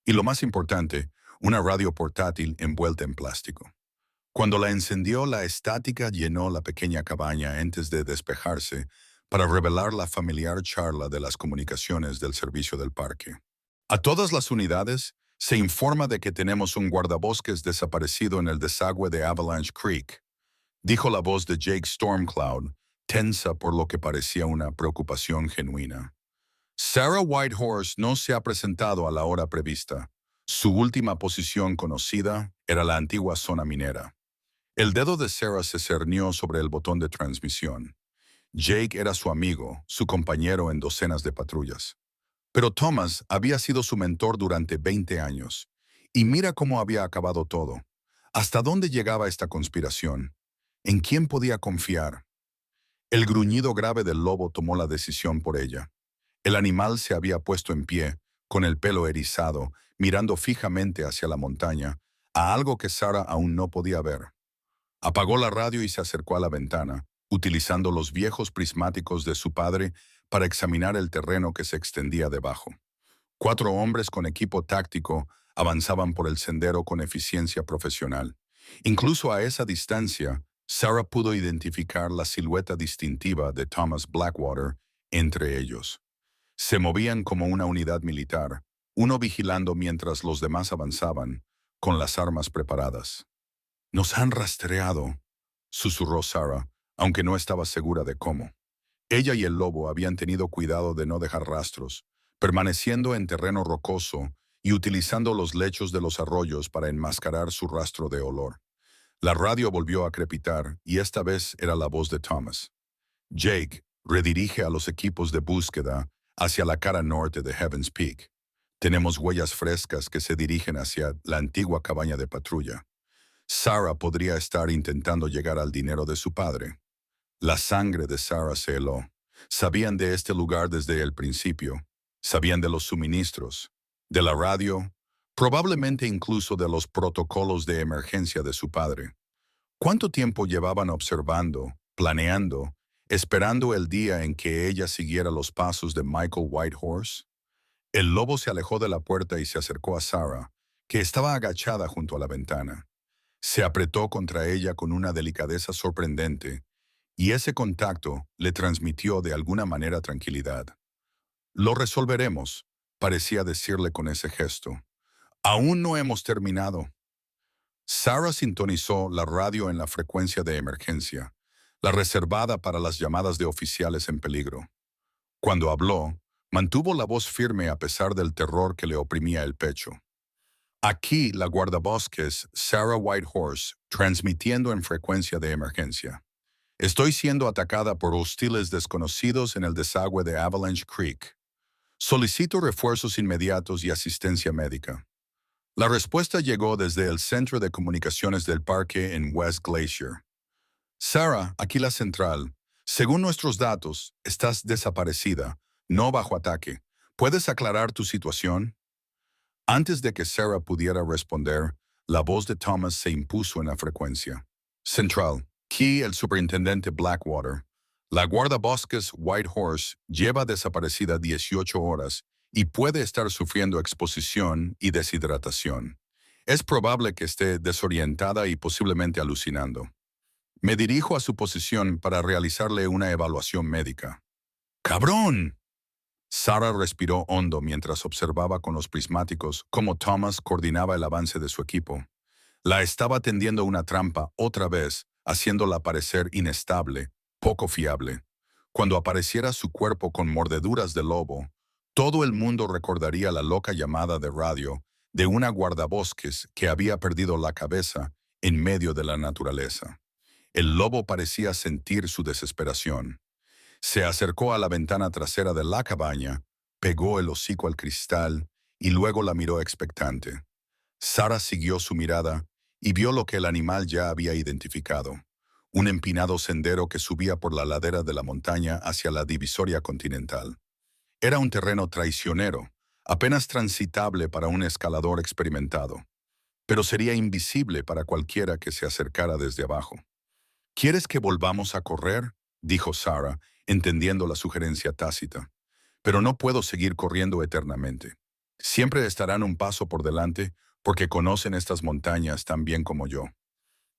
Y lo más importante, una radio portátil envuelta en plástico. Cuando la encendió, la estática llenó la pequeña cabaña antes de despejarse para revelar la familiar charla de las comunicaciones del servicio del parque. A todas las unidades, se informa de que tenemos un guardabosques desaparecido en el desagüe de Avalanche Creek, dijo la voz de Jake Stormcloud, tensa por lo que parecía una preocupación genuina. Sarah Whitehorse no se ha presentado a la hora prevista. Su última posición conocida era la antigua zona minera. El dedo de Sarah se cernió sobre el botón de transmisión. Jake era su amigo, su compañero en docenas de patrullas. Pero Thomas había sido su mentor durante 20 años. Y mira cómo había acabado todo. ¿Hasta dónde llegaba esta conspiración? ¿En quién podía confiar? El gruñido grave del lobo tomó la decisión por ella. El animal se había puesto en pie, con el pelo erizado, mirando fijamente hacia la montaña, a algo que Sara aún no podía ver. Apagó la radio y se acercó a la ventana, utilizando los viejos prismáticos de su padre para examinar el terreno que se extendía debajo. 4 hombres con equipo táctico avanzaban por el sendero con eficiencia profesional. Incluso a esa distancia, Sarah pudo identificar la silueta distintiva de Thomas Blackwater entre ellos. Se movían como una unidad militar, uno vigilando mientras los demás avanzaban, con las armas preparadas. «Nos han rastreado», susurró Sarah, aunque no estaba segura de cómo. Ella y el lobo habían tenido cuidado de no dejar rastros, permaneciendo en terreno rocoso y utilizando los lechos de los arroyos para enmascarar su rastro de olor. La radio volvió a crepitar y esta vez era la voz de Thomas. Jake redirige a los equipos de búsqueda hacia la cara norte de Heaven's Peak. Tenemos huellas frescas que se dirigen hacia la antigua cabaña de patrulla. Sarah podría estar intentando llegar al dinero de su padre. La sangre de Sarah se heló. Sabían de este lugar desde el principio. Sabían de los suministros, de la radio, probablemente incluso de los protocolos de emergencia de su padre. ¿Cuánto tiempo llevaban observando, planeando, esperando el día en que ella siguiera los pasos de Michael Whitehorse? El lobo se alejó de la puerta y se acercó a Sarah, que estaba agachada junto a la ventana. Se apretó contra ella con una delicadeza sorprendente, y ese contacto le transmitió de alguna manera tranquilidad. Lo resolveremos, parecía decirle con ese gesto. Aún no hemos terminado. Sarah sintonizó la radio en la frecuencia de emergencia, la reservada para las llamadas de oficiales en peligro. Cuando habló, mantuvo la voz firme a pesar del terror que le oprimía el pecho. Aquí la guardabosques Sarah Whitehorse, transmitiendo en frecuencia de emergencia. Estoy siendo atacada por hostiles desconocidos en el desagüe de Avalanche Creek. Solicito refuerzos inmediatos y asistencia médica. La respuesta llegó desde el Centro de Comunicaciones del Parque en West Glacier. Sarah, aquí la central. Según nuestros datos, estás desaparecida, no bajo ataque. ¿Puedes aclarar tu situación? Antes de que Sarah pudiera responder, la voz de Thomas se impuso en la frecuencia. Central, aquí el superintendente Blackwater. La guardabosques Whitehorse lleva desaparecida 18 horas y puede estar sufriendo exposición y deshidratación. Es probable que esté desorientada y posiblemente alucinando. Me dirijo a su posición para realizarle una evaluación médica. ¡Cabrón! Sarah respiró hondo mientras observaba con los prismáticos cómo Thomas coordinaba el avance de su equipo. La estaba tendiendo una trampa otra vez, haciéndola parecer inestable, poco fiable. Cuando apareciera su cuerpo con mordeduras de lobo, todo el mundo recordaría la loca llamada de radio de una guardabosques que había perdido la cabeza en medio de la naturaleza. El lobo parecía sentir su desesperación. Se acercó a la ventana trasera de la cabaña, pegó el hocico al cristal y luego la miró expectante. Sarah siguió su mirada y vio lo que el animal ya había identificado: un empinado sendero que subía por la ladera de la montaña hacia la divisoria continental. Era un terreno traicionero, apenas transitable para un escalador experimentado, pero sería invisible para cualquiera que se acercara desde abajo. ¿Quieres que volvamos a correr?, dijo Sarah, entendiendo la sugerencia tácita. Pero no puedo seguir corriendo eternamente. Siempre estarán un paso por delante porque conocen estas montañas tan bien como yo.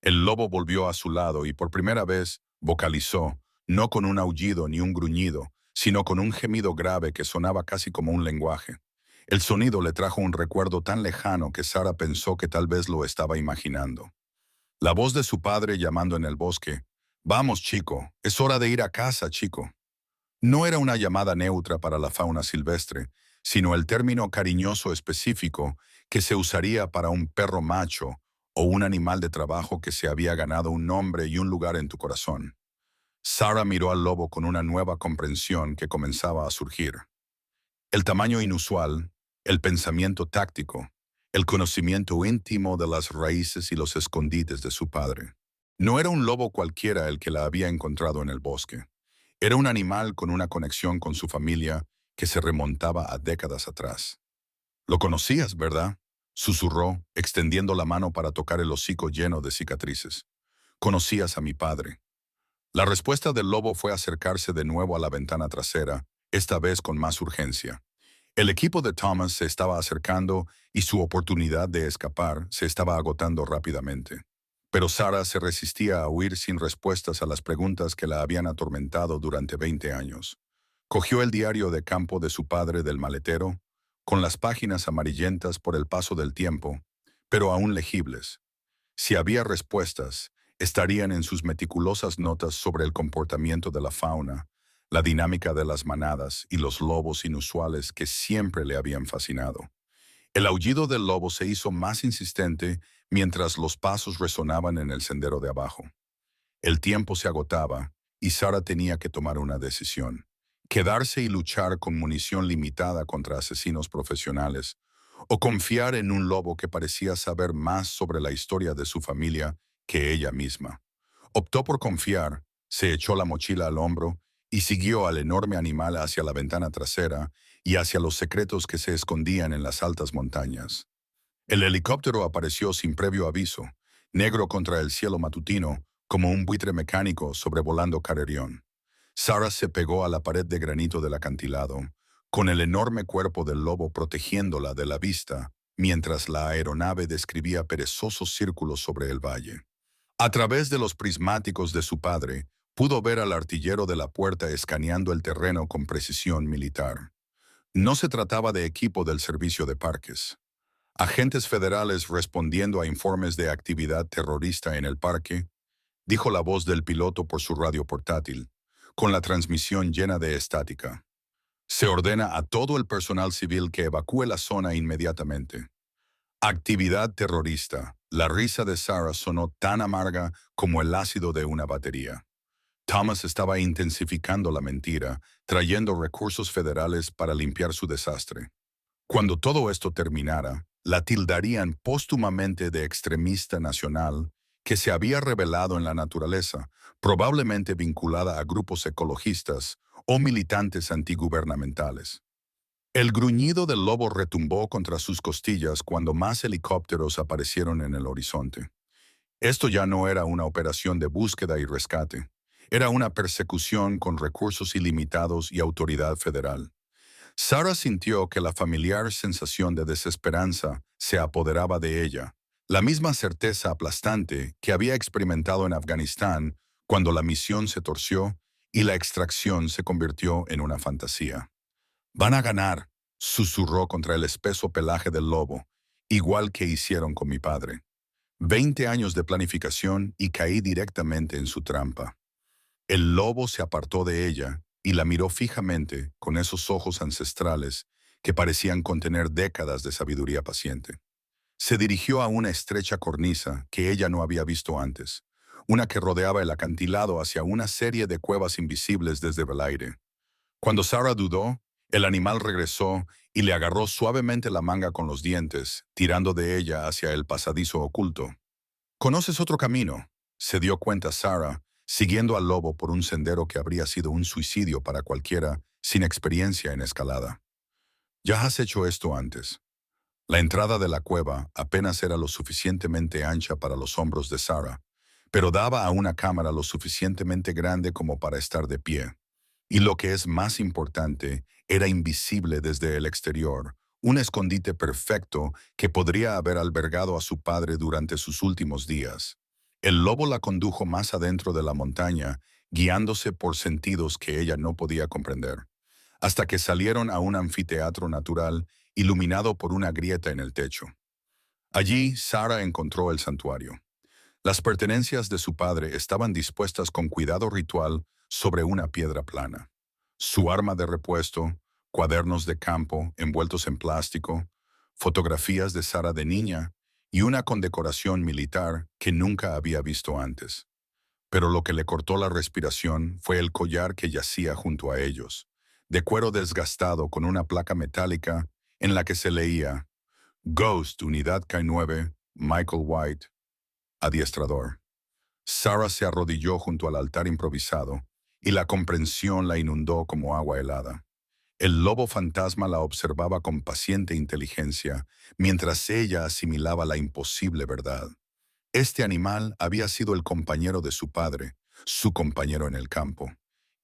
El lobo volvió a su lado y por primera vez vocalizó, no con un aullido ni un gruñido, sino con un gemido grave que sonaba casi como un lenguaje. El sonido le trajo un recuerdo tan lejano que Sarah pensó que tal vez lo estaba imaginando. La voz de su padre llamando en el bosque: «Vamos, chico, es hora de ir a casa, chico». No era una llamada neutra para la fauna silvestre, sino el término cariñoso específico que se usaría para un perro macho o un animal de trabajo que se había ganado un nombre y un lugar en tu corazón. Sarah miró al lobo con una nueva comprensión que comenzaba a surgir. El tamaño inusual, el pensamiento táctico, el conocimiento íntimo de las raíces y los escondites de su padre. No era un lobo cualquiera el que la había encontrado en el bosque. Era un animal con una conexión con su familia que se remontaba a décadas atrás. «Lo conocías, ¿verdad?», susurró, extendiendo la mano para tocar el hocico lleno de cicatrices. «Conocías a mi padre». La respuesta del lobo fue acercarse de nuevo a la ventana trasera, esta vez con más urgencia. El equipo de Thomas se estaba acercando y su oportunidad de escapar se estaba agotando rápidamente. Pero Sarah se resistía a huir sin respuestas a las preguntas que la habían atormentado durante 20 años. Cogió el diario de campo de su padre del maletero, con las páginas amarillentas por el paso del tiempo, pero aún legibles. Si había respuestas, estarían en sus meticulosas notas sobre el comportamiento de la fauna, la dinámica de las manadas y los lobos inusuales que siempre le habían fascinado. El aullido del lobo se hizo más insistente mientras los pasos resonaban en el sendero de abajo. El tiempo se agotaba y Sarah tenía que tomar una decisión: quedarse y luchar con munición limitada contra asesinos profesionales, o confiar en un lobo que parecía saber más sobre la historia de su familia que ella misma. Optó por confiar, Se echó la mochila al hombro y siguió al enorme animal hacia la ventana trasera y hacia los secretos que se escondían en las altas montañas. El helicóptero apareció sin previo aviso, negro contra el cielo matutino, como un buitre mecánico sobrevolando Carrión. Sarah se pegó a la pared de granito del acantilado, con el enorme cuerpo del lobo protegiéndola de la vista, mientras la aeronave describía perezosos círculos sobre el valle. A través de los prismáticos de su padre, pudo ver al artillero de la puerta escaneando el terreno con precisión militar. No se trataba de equipo del servicio de parques. Agentes federales respondiendo a informes de actividad terrorista en el parque, dijo la voz del piloto por su radio portátil, con la transmisión llena de estática. Se ordena a todo el personal civil que evacúe la zona inmediatamente. Actividad terrorista. La risa de Sarah sonó tan amarga como el ácido de una batería. Thomas estaba intensificando la mentira, trayendo recursos federales para limpiar su desastre. Cuando todo esto terminara, la tildarían póstumamente de extremista nacional que se había revelado en la naturaleza, probablemente vinculada a grupos ecologistas o militantes antigubernamentales. El gruñido del lobo retumbó contra sus costillas cuando más helicópteros aparecieron en el horizonte. Esto ya no era una operación de búsqueda y rescate. Era una persecución con recursos ilimitados y autoridad federal. Sarah sintió que la familiar sensación de desesperanza se apoderaba de ella, la misma certeza aplastante que había experimentado en Afganistán cuando la misión se torció y la extracción se convirtió en una fantasía. «Van a ganar», susurró contra el espeso pelaje del lobo, igual que hicieron con mi padre. 20 años de planificación y caí directamente en su trampa. El lobo se apartó de ella y la miró fijamente con esos ojos ancestrales que parecían contener décadas de sabiduría paciente. Se dirigió a una estrecha cornisa que ella no había visto antes, una que rodeaba el acantilado hacia una serie de cuevas invisibles desde el aire. Cuando Sarah dudó, el animal regresó y le agarró suavemente la manga con los dientes, tirando de ella hacia el pasadizo oculto. «¿Conoces otro camino?», se dio cuenta Sarah, siguiendo al lobo por un sendero que habría sido un suicidio para cualquiera sin experiencia en escalada. «Ya has hecho esto antes». La entrada de la cueva apenas era lo suficientemente ancha para los hombros de Sarah, pero daba a una cámara lo suficientemente grande como para estar de pie. Y lo que es más importante, era invisible desde el exterior, un escondite perfecto que podría haber albergado a su padre durante sus últimos días. El lobo la condujo más adentro de la montaña, guiándose por sentidos que ella no podía comprender, hasta que salieron a un anfiteatro natural iluminado por una grieta en el techo. Allí, Sarah encontró el santuario. Las pertenencias de su padre estaban dispuestas con cuidado ritual sobre una piedra plana. Su arma de repuesto, cuadernos de campo envueltos en plástico, fotografías de Sarah de niña y una condecoración militar que nunca había visto antes. Pero lo que le cortó la respiración fue el collar que yacía junto a ellos, de cuero desgastado con una placa metálica en la que se leía «Ghost, Unidad K9, Michael White, adiestrador». Sarah se arrodilló junto al altar improvisado y la comprensión la inundó como agua helada. El lobo fantasma la observaba con paciente inteligencia mientras ella asimilaba la imposible verdad. Este animal había sido el compañero de su padre, su compañero en el campo,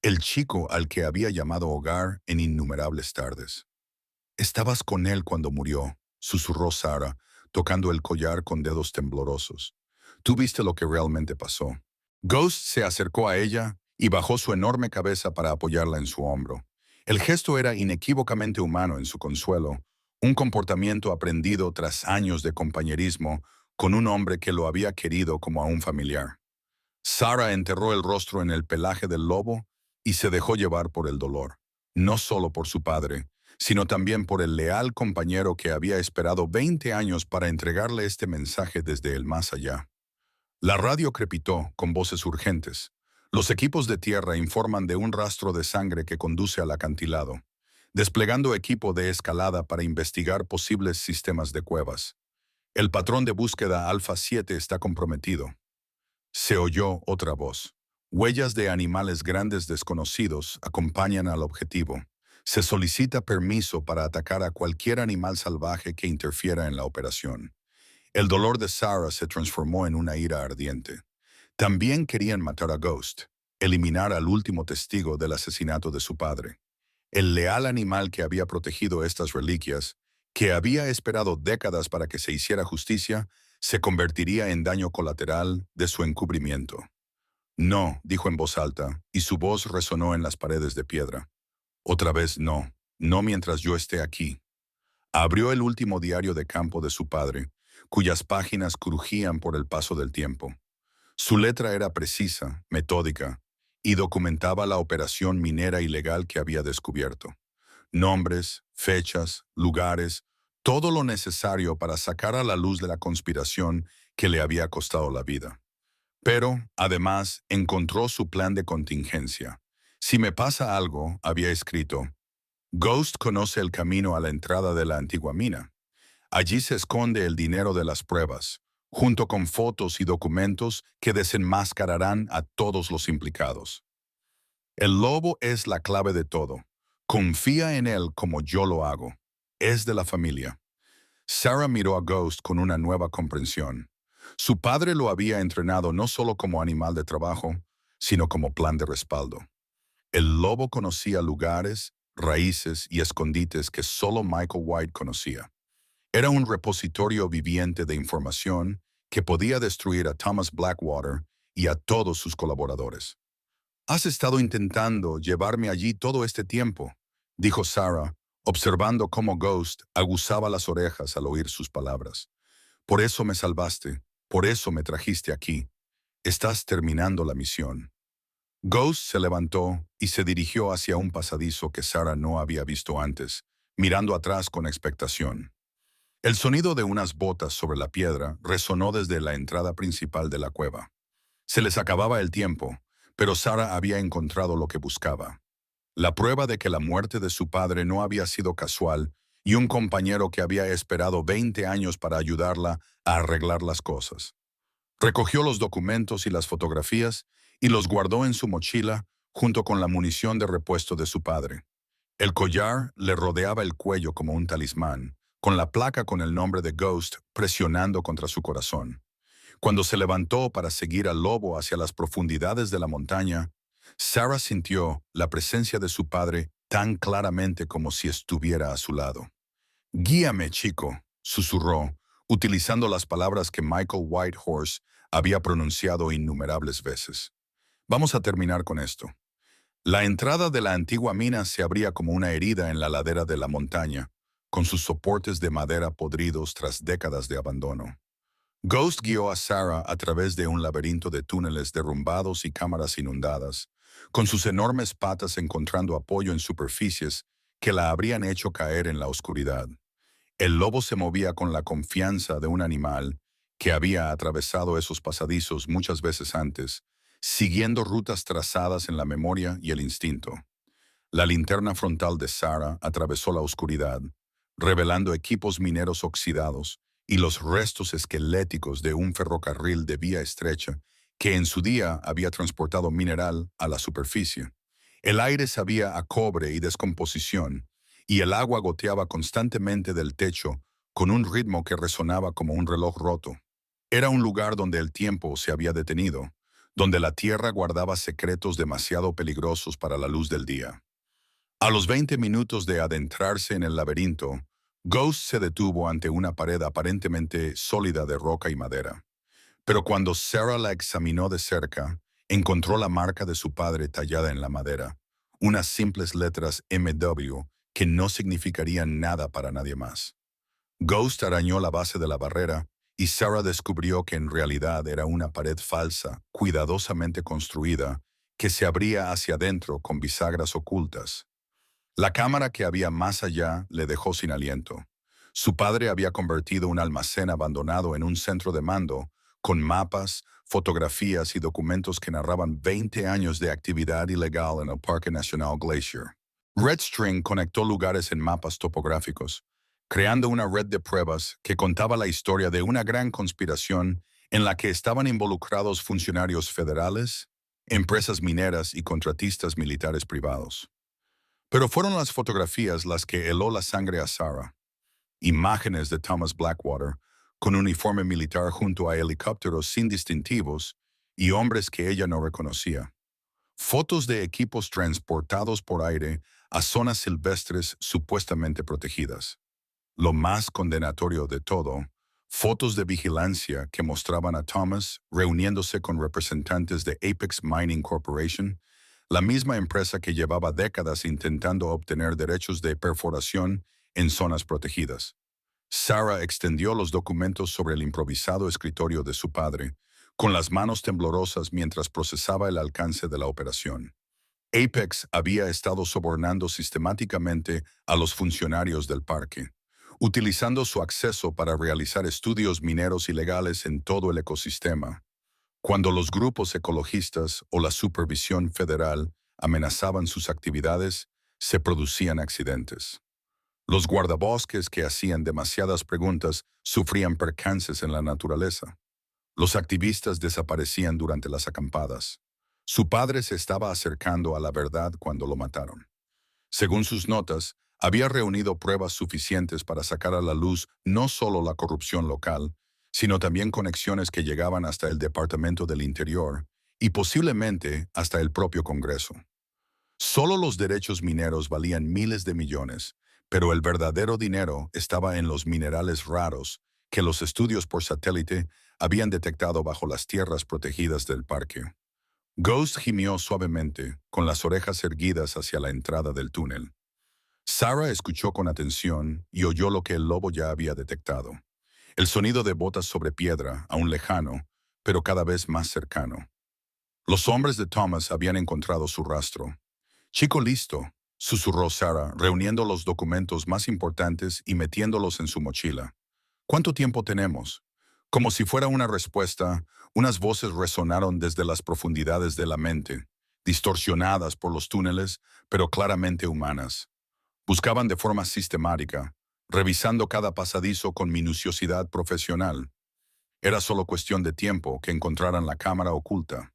el chico al que había llamado hogar en innumerables tardes. «Estabas con él cuando murió», susurró Sarah, tocando el collar con dedos temblorosos. «Tú viste lo que realmente pasó». Ghost se acercó a ella y bajó su enorme cabeza para apoyarla en su hombro. El gesto era inequívocamente humano en su consuelo, un comportamiento aprendido tras años de compañerismo con un hombre que lo había querido como a un familiar. Sarah enterró el rostro en el pelaje del lobo y se dejó llevar por el dolor, no solo por su padre, sino también por el leal compañero que había esperado 20 años para entregarle este mensaje desde el más allá. La radio crepitó con voces urgentes. Los equipos de tierra informan de un rastro de sangre que conduce al acantilado, desplegando equipo de escalada para investigar posibles sistemas de cuevas. El patrón de búsqueda Alfa 7 está comprometido. Se oyó otra voz. Huellas de animales grandes desconocidos acompañan al objetivo. Se solicita permiso para atacar a cualquier animal salvaje que interfiera en la operación. El dolor de Sarah se transformó en una ira ardiente. También querían matar a Ghost, eliminar al último testigo del asesinato de su padre. El leal animal que había protegido estas reliquias, que había esperado décadas para que se hiciera justicia, se convertiría en daño colateral de su encubrimiento. No, dijo en voz alta, y su voz resonó en las paredes de piedra. Otra vez no, no mientras yo esté aquí. Abrió el último diario de campo de su padre, cuyas páginas crujían por el paso del tiempo. Su letra era precisa, metódica, y documentaba la operación minera ilegal que había descubierto. Nombres, fechas, lugares, todo lo necesario para sacar a la luz de la conspiración que le había costado la vida. Pero, además, encontró su plan de contingencia. Si me pasa algo, había escrito, Ghost conoce el camino a la entrada de la antigua mina. Allí se esconde el dinero de las pruebas, junto con fotos y documentos que desenmascararán a todos los implicados. El lobo es la clave de todo. Confía en él como yo lo hago. Es de la familia. Sarah miró a Ghost con una nueva comprensión. Su padre lo había entrenado no solo como animal de trabajo, sino como plan de respaldo. El lobo conocía lugares, raíces y escondites que solo Michael White conocía. Era un repositorio viviente de información que podía destruir a Thomas Blackwater y a todos sus colaboradores. «Has estado intentando llevarme allí todo este tiempo», dijo Sarah, observando cómo Ghost aguzaba las orejas al oír sus palabras. «Por eso me salvaste, por eso me trajiste aquí. Estás terminando la misión». Ghost se levantó y se dirigió hacia un pasadizo que Sarah no había visto antes, mirando atrás con expectación. El sonido de unas botas sobre la piedra resonó desde la entrada principal de la cueva. Se les acababa el tiempo, pero Sarah había encontrado lo que buscaba. La prueba de que la muerte de su padre no había sido casual y un compañero que había esperado 20 años para ayudarla a arreglar las cosas. Recogió los documentos y las fotografías y los guardó en su mochila junto con la munición de repuesto de su padre. El collar le rodeaba el cuello como un talismán, con la placa con el nombre de Ghost presionando contra su corazón. Cuando se levantó para seguir al lobo hacia las profundidades de la montaña, Sarah sintió la presencia de su padre tan claramente como si estuviera a su lado. «Guíame, chico», susurró, utilizando las palabras que Michael Whitehorse había pronunciado innumerables veces. «Vamos a terminar con esto». La entrada de la antigua mina se abría como una herida en la ladera de la montaña, con sus soportes de madera podridos tras décadas de abandono. Ghost guió a Sarah a través de un laberinto de túneles derrumbados y cámaras inundadas, con sus enormes patas encontrando apoyo en superficies que la habrían hecho caer en la oscuridad. El lobo se movía con la confianza de un animal que había atravesado esos pasadizos muchas veces antes, siguiendo rutas trazadas en la memoria y el instinto. La linterna frontal de Sarah atravesó la oscuridad, revelando equipos mineros oxidados y los restos esqueléticos de un ferrocarril de vía estrecha que en su día había transportado mineral a la superficie. El aire sabía a cobre y descomposición, y el agua goteaba constantemente del techo con un ritmo que resonaba como un reloj roto. Era un lugar donde el tiempo se había detenido, donde la tierra guardaba secretos demasiado peligrosos para la luz del día. A los 20 minutos de adentrarse en el laberinto, Ghost se detuvo ante una pared aparentemente sólida de roca y madera. Pero cuando Sarah la examinó de cerca, encontró la marca de su padre tallada en la madera, unas simples letras MW que no significarían nada para nadie más. Ghost arañó la base de la barrera y Sarah descubrió que en realidad era una pared falsa, cuidadosamente construida, que se abría hacia adentro con bisagras ocultas. La cámara que había más allá le dejó sin aliento. Su padre había convertido un almacén abandonado en un centro de mando, con mapas, fotografías y documentos que narraban 20 años de actividad ilegal en el Parque Nacional Glacier. Redstring conectó lugares en mapas topográficos, creando una red de pruebas que contaba la historia de una gran conspiración en la que estaban involucrados funcionarios federales, empresas mineras y contratistas militares privados. Pero fueron las fotografías las que heló la sangre a Sarah. Imágenes de Thomas Blackwater, con uniforme militar junto a helicópteros sin distintivos y hombres que ella no reconocía. Fotos de equipos transportados por aire a zonas silvestres supuestamente protegidas. Lo más condenatorio de todo, fotos de vigilancia que mostraban a Thomas reuniéndose con representantes de Apex Mining Corporation, la misma empresa que llevaba décadas intentando obtener derechos de perforación en zonas protegidas. Sarah extendió los documentos sobre el improvisado escritorio de su padre, con las manos temblorosas mientras procesaba el alcance de la operación. Apex había estado sobornando sistemáticamente a los funcionarios del parque, utilizando su acceso para realizar estudios mineros ilegales en todo el ecosistema. Cuando los grupos ecologistas o la supervisión federal amenazaban sus actividades, se producían accidentes. Los guardabosques que hacían demasiadas preguntas sufrían percances en la naturaleza. Los activistas desaparecían durante las acampadas. Su padre se estaba acercando a la verdad cuando lo mataron. Según sus notas, había reunido pruebas suficientes para sacar a la luz no solo la corrupción local, sino también conexiones que llegaban hasta el Departamento del Interior y posiblemente hasta el propio Congreso. Solo los derechos mineros valían miles de millones, pero el verdadero dinero estaba en los minerales raros que los estudios por satélite habían detectado bajo las tierras protegidas del parque. Ghost gimió suavemente, con las orejas erguidas hacia la entrada del túnel. Sarah escuchó con atención y oyó lo que el lobo ya había detectado. El sonido de botas sobre piedra, aún lejano, pero cada vez más cercano. Los hombres de Thomas habían encontrado su rastro. «Chico listo», susurró Sarah, reuniendo los documentos más importantes y metiéndolos en su mochila. «¿Cuánto tiempo tenemos?» Como si fuera una respuesta, unas voces resonaron desde las profundidades de la mente, distorsionadas por los túneles, pero claramente humanas. Buscaban de forma sistemática, revisando cada pasadizo con minuciosidad profesional. Era solo cuestión de tiempo que encontraran la cámara oculta.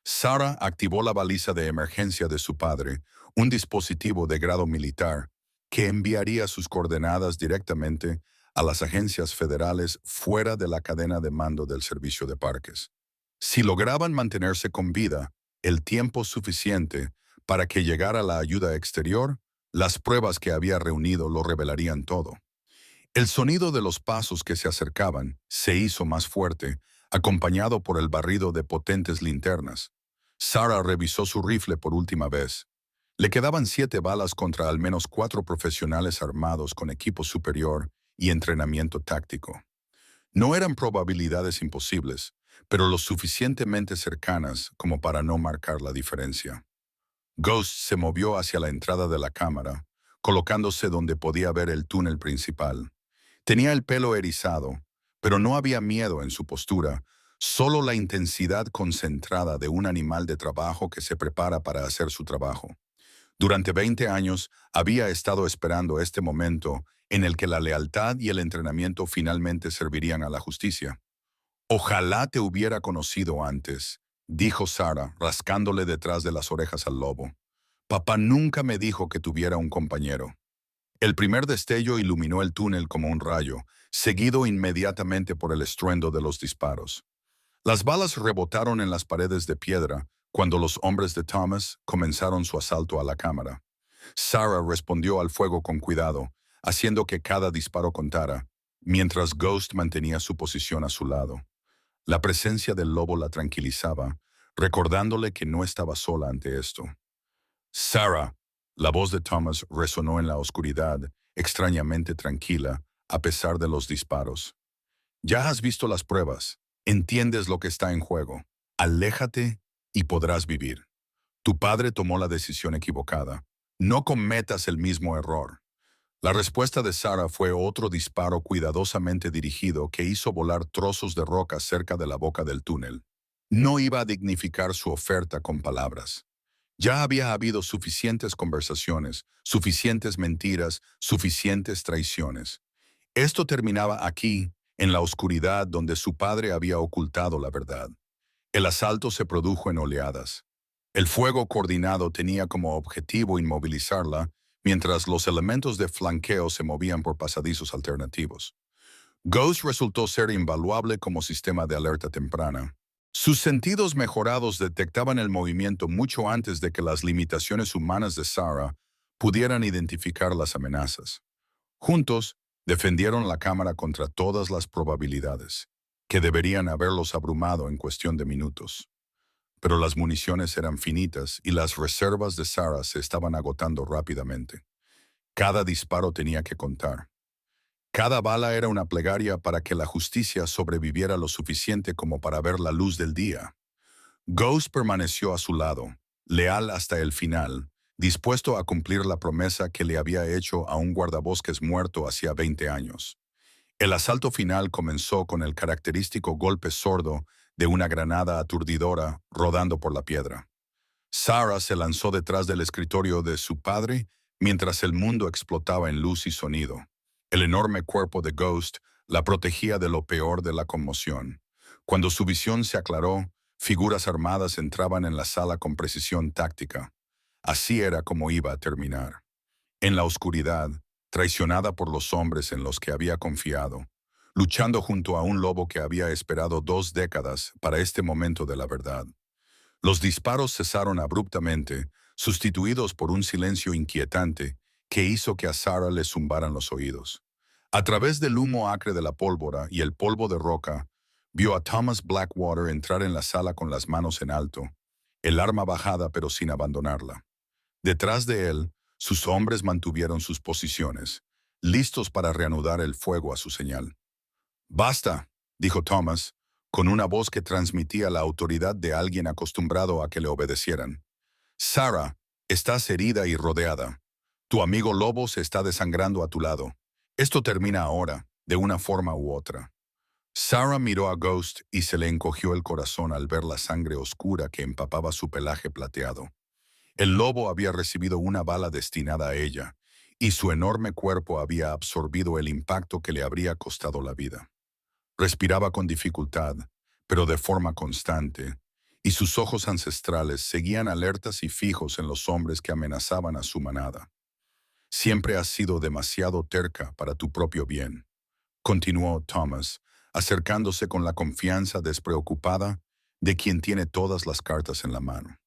Sarah activó la baliza de emergencia de su padre, un dispositivo de grado militar que enviaría sus coordenadas directamente a las agencias federales fuera de la cadena de mando del servicio de parques. Si lograban mantenerse con vida el tiempo suficiente para que llegara la ayuda exterior, las pruebas que había reunido lo revelarían todo. El sonido de los pasos que se acercaban se hizo más fuerte, acompañado por el barrido de potentes linternas. Sarah revisó su rifle por última vez. Le quedaban 7 balas contra al menos 4 profesionales armados con equipo superior y entrenamiento táctico. No eran probabilidades imposibles, pero lo suficientemente cercanas como para no marcar la diferencia. Ghost se movió hacia la entrada de la cámara, colocándose donde podía ver el túnel principal. Tenía el pelo erizado, pero no había miedo en su postura, solo la intensidad concentrada de un animal de trabajo que se prepara para hacer su trabajo. Durante 20 años había estado esperando este momento en el que la lealtad y el entrenamiento finalmente servirían a la justicia. «Ojalá te hubiera conocido antes», dijo Sarah, rascándole detrás de las orejas al lobo. «Papá nunca me dijo que tuviera un compañero». El primer destello iluminó el túnel como un rayo, seguido inmediatamente por el estruendo de los disparos. Las balas rebotaron en las paredes de piedra cuando los hombres de Thomas comenzaron su asalto a la cámara. Sarah respondió al fuego con cuidado, haciendo que cada disparo contara, mientras Ghost mantenía su posición a su lado. La presencia del lobo la tranquilizaba, recordándole que no estaba sola ante esto. «Sarah», la voz de Thomas resonó en la oscuridad, extrañamente tranquila, a pesar de los disparos. «Ya has visto las pruebas, entiendes lo que está en juego. Aléjate y podrás vivir. Tu padre tomó la decisión equivocada. No cometas el mismo error». La respuesta de Sarah fue otro disparo cuidadosamente dirigido que hizo volar trozos de roca cerca de la boca del túnel. No iba a dignificar su oferta con palabras. Ya había habido suficientes conversaciones, suficientes mentiras, suficientes traiciones. Esto terminaba aquí, en la oscuridad donde su padre había ocultado la verdad. El asalto se produjo en oleadas. El fuego coordinado tenía como objetivo inmovilizarla, mientras los elementos de flanqueo se movían por pasadizos alternativos. Ghost resultó ser invaluable como sistema de alerta temprana. Sus sentidos mejorados detectaban el movimiento mucho antes de que las limitaciones humanas de Sarah pudieran identificar las amenazas. Juntos, defendieron la cámara contra todas las probabilidades, que deberían haberlos abrumado en cuestión de minutos. Pero las municiones eran finitas y las reservas de Sarah se estaban agotando rápidamente. Cada disparo tenía que contar. Cada bala era una plegaria para que la justicia sobreviviera lo suficiente como para ver la luz del día. Ghost permaneció a su lado, leal hasta el final, dispuesto a cumplir la promesa que le había hecho a un guardabosques muerto hacía 20 años. El asalto final comenzó con el característico golpe sordo de una granada aturdidora rodando por la piedra. Sarah se lanzó detrás del escritorio de su padre mientras el mundo explotaba en luz y sonido. El enorme cuerpo de Ghost la protegía de lo peor de la conmoción. Cuando su visión se aclaró, figuras armadas entraban en la sala con precisión táctica. Así era como iba a terminar. En la oscuridad, traicionada por los hombres en los que había confiado, luchando junto a un lobo que había esperado 2 décadas para este momento de la verdad. Los disparos cesaron abruptamente, sustituidos por un silencio inquietante que hizo que a Sarah le zumbaran los oídos. A través del humo acre de la pólvora y el polvo de roca, vio a Thomas Blackwater entrar en la sala con las manos en alto, el arma bajada pero sin abandonarla. Detrás de él, sus hombres mantuvieron sus posiciones, listos para reanudar el fuego a su señal. «Basta», dijo Thomas, con una voz que transmitía la autoridad de alguien acostumbrado a que le obedecieran. «Sarah, estás herida y rodeada. Tu amigo lobo se está desangrando a tu lado. Esto termina ahora, de una forma u otra». Sarah miró a Ghost y se le encogió el corazón al ver la sangre oscura que empapaba su pelaje plateado. El lobo había recibido una bala destinada a ella, y su enorme cuerpo había absorbido el impacto que le habría costado la vida. Respiraba con dificultad, pero de forma constante, y sus ojos ancestrales seguían alertas y fijos en los hombres que amenazaban a su manada. «Siempre has sido demasiado terca para tu propio bien», continuó Thomas, acercándose con la confianza despreocupada de quien tiene todas las cartas en la mano.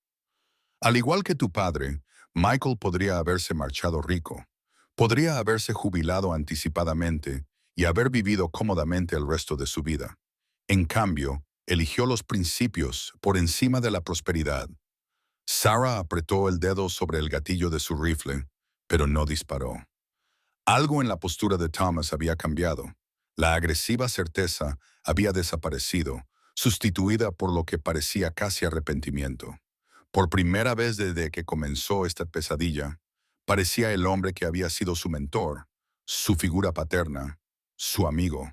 «Al igual que tu padre, Michael podría haberse marchado rico, podría haberse jubilado anticipadamente y haber vivido cómodamente el resto de su vida. En cambio, eligió los principios por encima de la prosperidad». Sarah apretó el dedo sobre el gatillo de su rifle, pero no disparó. Algo en la postura de Thomas había cambiado. La agresiva certeza había desaparecido, sustituida por lo que parecía casi arrepentimiento. Por primera vez desde que comenzó esta pesadilla, parecía el hombre que había sido su mentor, su figura paterna, su amigo.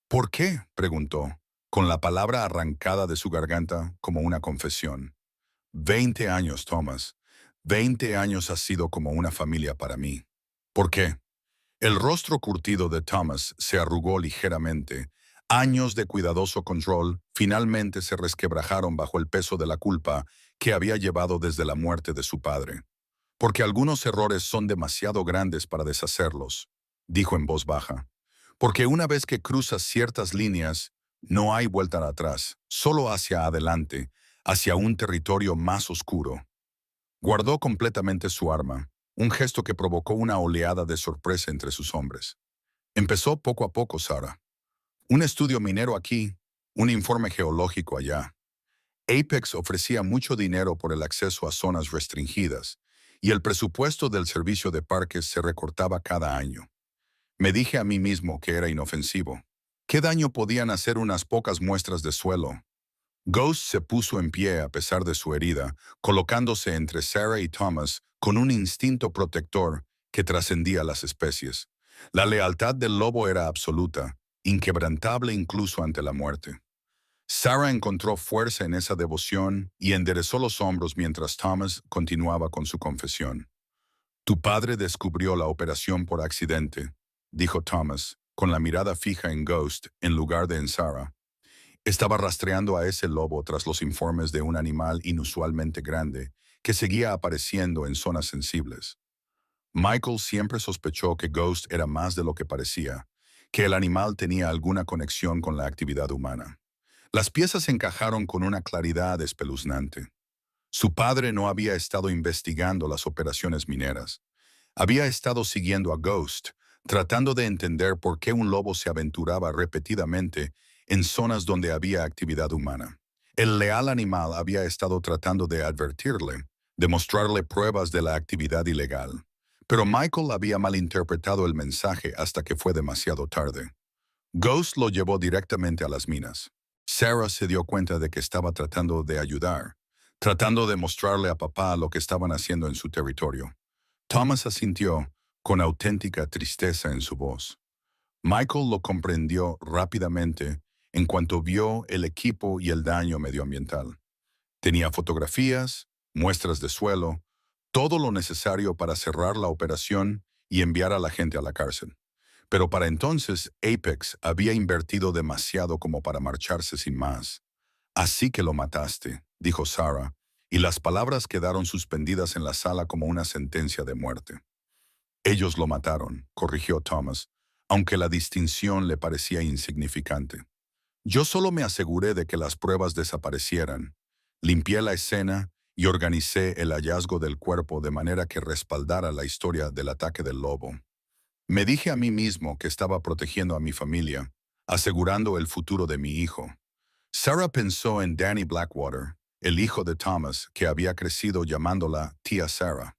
«¿Por qué?», preguntó, con la palabra arrancada de su garganta como una confesión. «20 años, Thomas. 20 años ha sido como una familia para mí». «¿Por qué?». El rostro curtido de Thomas se arrugó ligeramente. Años de cuidadoso control finalmente se resquebrajaron bajo el peso de la culpa que había llevado desde la muerte de su padre. «Porque algunos errores son demasiado grandes para deshacerlos», dijo en voz baja. «Porque una vez que cruzas ciertas líneas, no hay vuelta atrás, solo hacia adelante, hacia un territorio más oscuro». Guardó completamente su arma, un gesto que provocó una oleada de sorpresa entre sus hombres. Empezó poco a poco, Sarah. Un estudio minero aquí, un informe geológico allá. Apex ofrecía mucho dinero por el acceso a zonas restringidas, y el presupuesto del servicio de parques se recortaba cada año. Me dije a mí mismo que era inofensivo. ¿Qué daño podían hacer unas pocas muestras de suelo? Ghost se puso en pie a pesar de su herida, colocándose entre Sarah y Thomas con un instinto protector que trascendía las especies. La lealtad del lobo era absoluta, inquebrantable incluso ante la muerte. Sarah encontró fuerza en esa devoción y enderezó los hombros mientras Thomas continuaba con su confesión. «Tu padre descubrió la operación por accidente», dijo Thomas, con la mirada fija en Ghost en lugar de en Sarah. Estaba rastreando a ese lobo tras los informes de un animal inusualmente grande que seguía apareciendo en zonas sensibles. Michael siempre sospechó que Ghost era más de lo que parecía, que el animal tenía alguna conexión con la actividad humana. Las piezas encajaron con una claridad espeluznante. Su padre no había estado investigando las operaciones mineras. Había estado siguiendo a Ghost, tratando de entender por qué un lobo se aventuraba repetidamente en zonas donde había actividad humana. El leal animal había estado tratando de advertirle, de mostrarle pruebas de la actividad ilegal. Pero Michael había malinterpretado el mensaje hasta que fue demasiado tarde. Ghost lo llevó directamente a las minas. Sarah se dio cuenta de que estaba tratando de ayudar, tratando de mostrarle a papá lo que estaban haciendo en su territorio. Thomas asintió, con auténtica tristeza en su voz. Michael lo comprendió rápidamente en cuanto vio el equipo y el daño medioambiental. Tenía fotografías, muestras de suelo, todo lo necesario para cerrar la operación y enviar a la gente a la cárcel. Pero para entonces Apex había invertido demasiado como para marcharse sin más. Así que lo mataste, dijo Sarah, y las palabras quedaron suspendidas en la sala como una sentencia de muerte. Ellos lo mataron, corrigió Thomas, aunque la distinción le parecía insignificante. Yo solo me aseguré de que las pruebas desaparecieran, limpié la escena y organicé el hallazgo del cuerpo de manera que respaldara la historia del ataque del lobo. Me dije a mí mismo que estaba protegiendo a mi familia, asegurando el futuro de mi hijo. Sarah pensó en Danny Blackwater, el hijo de Thomas, que había crecido llamándola tía Sarah.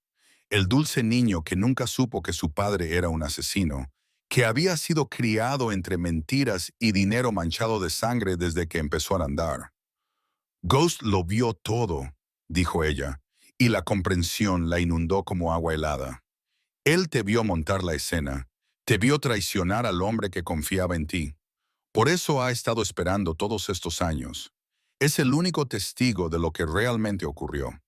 El dulce niño que nunca supo que su padre era un asesino, que había sido criado entre mentiras y dinero manchado de sangre desde que empezó a andar. Ghost lo vio todo, dijo ella, y la comprensión la inundó como agua helada. Él te vio montar la escena, te vio traicionar al hombre que confiaba en ti. Por eso ha estado esperando todos estos años. Es el único testigo de lo que realmente ocurrió.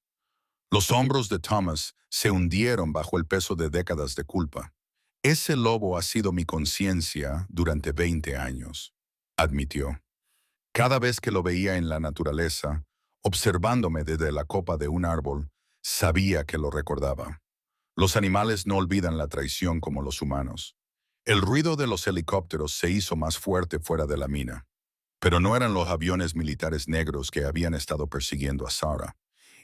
Los hombros de Thomas se hundieron bajo el peso de décadas de culpa. Ese lobo ha sido mi conciencia durante 20 años, admitió. Cada vez que lo veía en la naturaleza, observándome desde la copa de un árbol, sabía que lo recordaba. Los animales no olvidan la traición como los humanos. El ruido de los helicópteros se hizo más fuerte fuera de la mina. Pero no eran los aviones militares negros que habían estado persiguiendo a Sarah.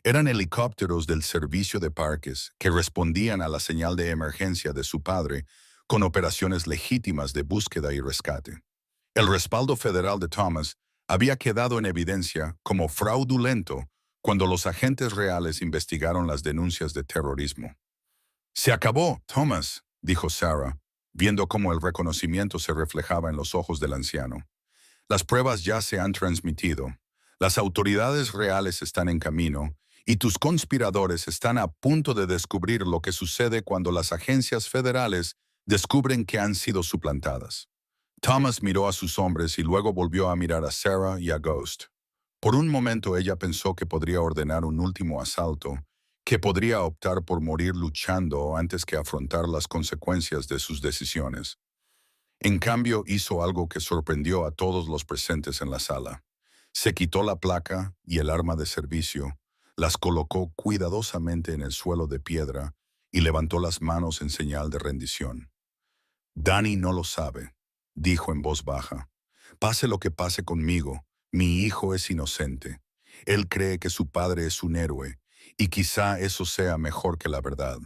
Eran helicópteros del servicio de parques que respondían a la señal de emergencia de su padre con operaciones legítimas de búsqueda y rescate. El respaldo federal de Thomas había quedado en evidencia como fraudulento cuando los agentes reales investigaron las denuncias de terrorismo. «Se acabó, Thomas», dijo Sarah, viendo cómo el reconocimiento se reflejaba en los ojos del anciano. «Las pruebas ya se han transmitido. Las autoridades reales están en camino y tus conspiradores están a punto de descubrir lo que sucede cuando las agencias federales descubren que han sido suplantadas». Thomas miró a sus hombres y luego volvió a mirar a Sarah y a Ghost. Por un momento ella pensó que podría ordenar un último asalto, que podría optar por morir luchando antes que afrontar las consecuencias de sus decisiones. En cambio, hizo algo que sorprendió a todos los presentes en la sala. Se quitó la placa y el arma de servicio, las colocó cuidadosamente en el suelo de piedra y levantó las manos en señal de rendición. «Danny no lo sabe», dijo en voz baja. «Pase lo que pase conmigo, mi hijo es inocente. Él cree que su padre es un héroe, y quizá eso sea mejor que la verdad».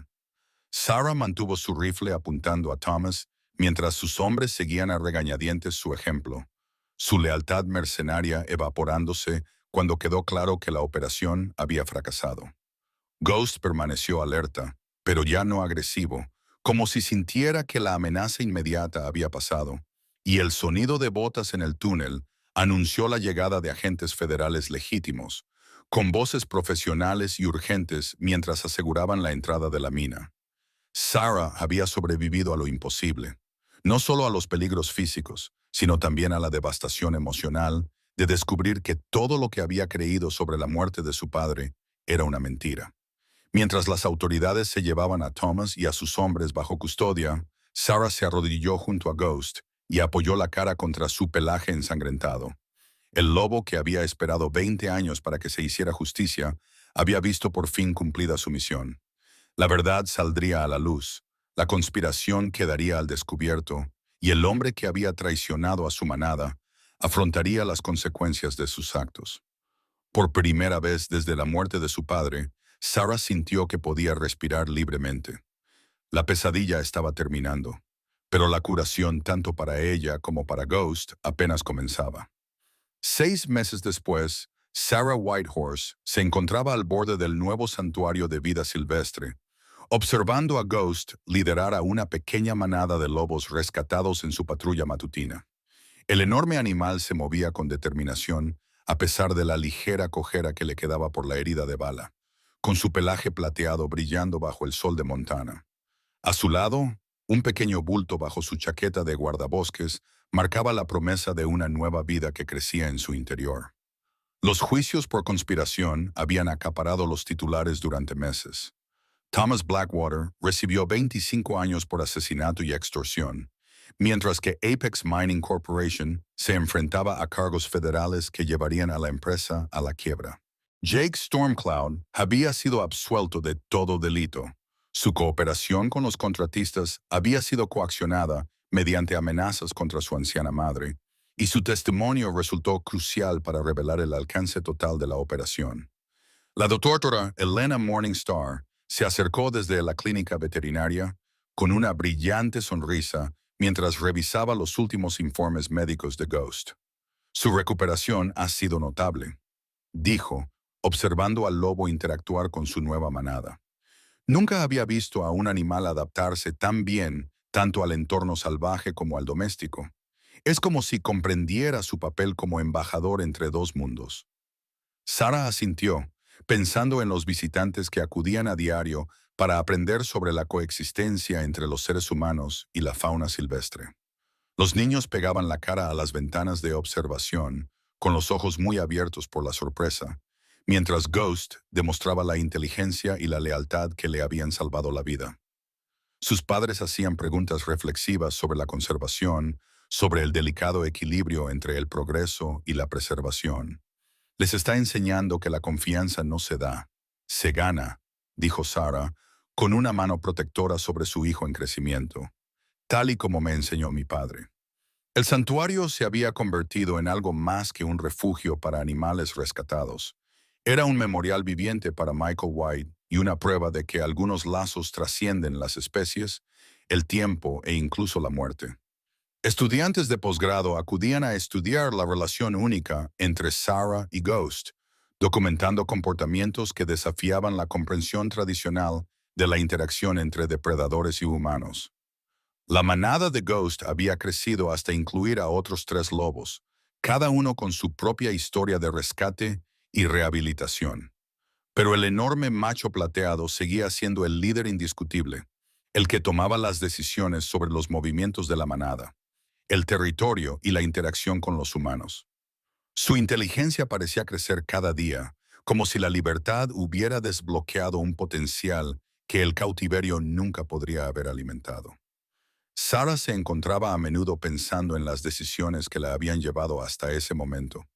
Sarah mantuvo su rifle apuntando a Thomas mientras sus hombres seguían a regañadientes su ejemplo, su lealtad mercenaria evaporándose cuando quedó claro que la operación había fracasado. Ghost permaneció alerta, pero ya no agresivo, como si sintiera que la amenaza inmediata había pasado, y el sonido de botas en el túnel anunció la llegada de agentes federales legítimos, con voces profesionales y urgentes mientras aseguraban la entrada de la mina. Sarah había sobrevivido a lo imposible, no solo a los peligros físicos, sino también a la devastación emocional de descubrir que todo lo que había creído sobre la muerte de su padre era una mentira. Mientras las autoridades se llevaban a Thomas y a sus hombres bajo custodia, Sarah se arrodilló junto a Ghost y apoyó la cara contra su pelaje ensangrentado. El lobo que había esperado 20 años para que se hiciera justicia, había visto por fin cumplida su misión. La verdad saldría a la luz, la conspiración quedaría al descubierto, y el hombre que había traicionado a su manada afrontaría las consecuencias de sus actos. Por primera vez desde la muerte de su padre, Sarah sintió que podía respirar libremente. La pesadilla estaba terminando, pero la curación tanto para ella como para Ghost apenas comenzaba. 6 meses después, Sarah Whitehorse se encontraba al borde del nuevo santuario de vida silvestre, observando a Ghost liderar a una pequeña manada de lobos rescatados en su patrulla matutina. El enorme animal se movía con determinación, a pesar de la ligera cojera que le quedaba por la herida de bala, con su pelaje plateado brillando bajo el sol de Montana. A su lado, un pequeño bulto bajo su chaqueta de guardabosques marcaba la promesa de una nueva vida que crecía en su interior. Los juicios por conspiración habían acaparado los titulares durante meses. Thomas Blackwater recibió 25 años por asesinato y extorsión, mientras que Apex Mining Corporation se enfrentaba a cargos federales que llevarían a la empresa a la quiebra. Jake Stormcloud había sido absuelto de todo delito. Su cooperación con los contratistas había sido coaccionada mediante amenazas contra su anciana madre, y su testimonio resultó crucial para revelar el alcance total de la operación. La doctora Elena Morningstar se acercó desde la clínica veterinaria con una brillante sonrisa mientras revisaba los últimos informes médicos de Ghost. Su recuperación ha sido notable, dijo, observando al lobo interactuar con su nueva manada. Nunca había visto a un animal adaptarse tan bien tanto al entorno salvaje como al doméstico. Es como si comprendiera su papel como embajador entre dos mundos. Sarah asintió, pensando en los visitantes que acudían a diario para aprender sobre la coexistencia entre los seres humanos y la fauna silvestre. Los niños pegaban la cara a las ventanas de observación, con los ojos muy abiertos por la sorpresa, mientras Ghost demostraba la inteligencia y la lealtad que le habían salvado la vida. Sus padres hacían preguntas reflexivas sobre la conservación, sobre el delicado equilibrio entre el progreso y la preservación. Les está enseñando que la confianza no se da, se gana, dijo Sarah, con una mano protectora sobre su hijo en crecimiento, tal y como me enseñó mi padre. El santuario se había convertido en algo más que un refugio para animales rescatados. Era un memorial viviente para Michael White y una prueba de que algunos lazos trascienden las especies, el tiempo e incluso la muerte. Estudiantes de posgrado acudían a estudiar la relación única entre Sarah y Ghost, documentando comportamientos que desafiaban la comprensión tradicional de la interacción entre depredadores y humanos. La manada de Ghost había crecido hasta incluir a otros 3 lobos, cada uno con su propia historia de rescate y rehabilitación. Pero el enorme macho plateado seguía siendo el líder indiscutible, el que tomaba las decisiones sobre los movimientos de la manada, el territorio y la interacción con los humanos. Su inteligencia parecía crecer cada día, como si la libertad hubiera desbloqueado un potencial que el cautiverio nunca podría haber alimentado. Sarah se encontraba a menudo pensando en las decisiones que la habían llevado hasta ese momento.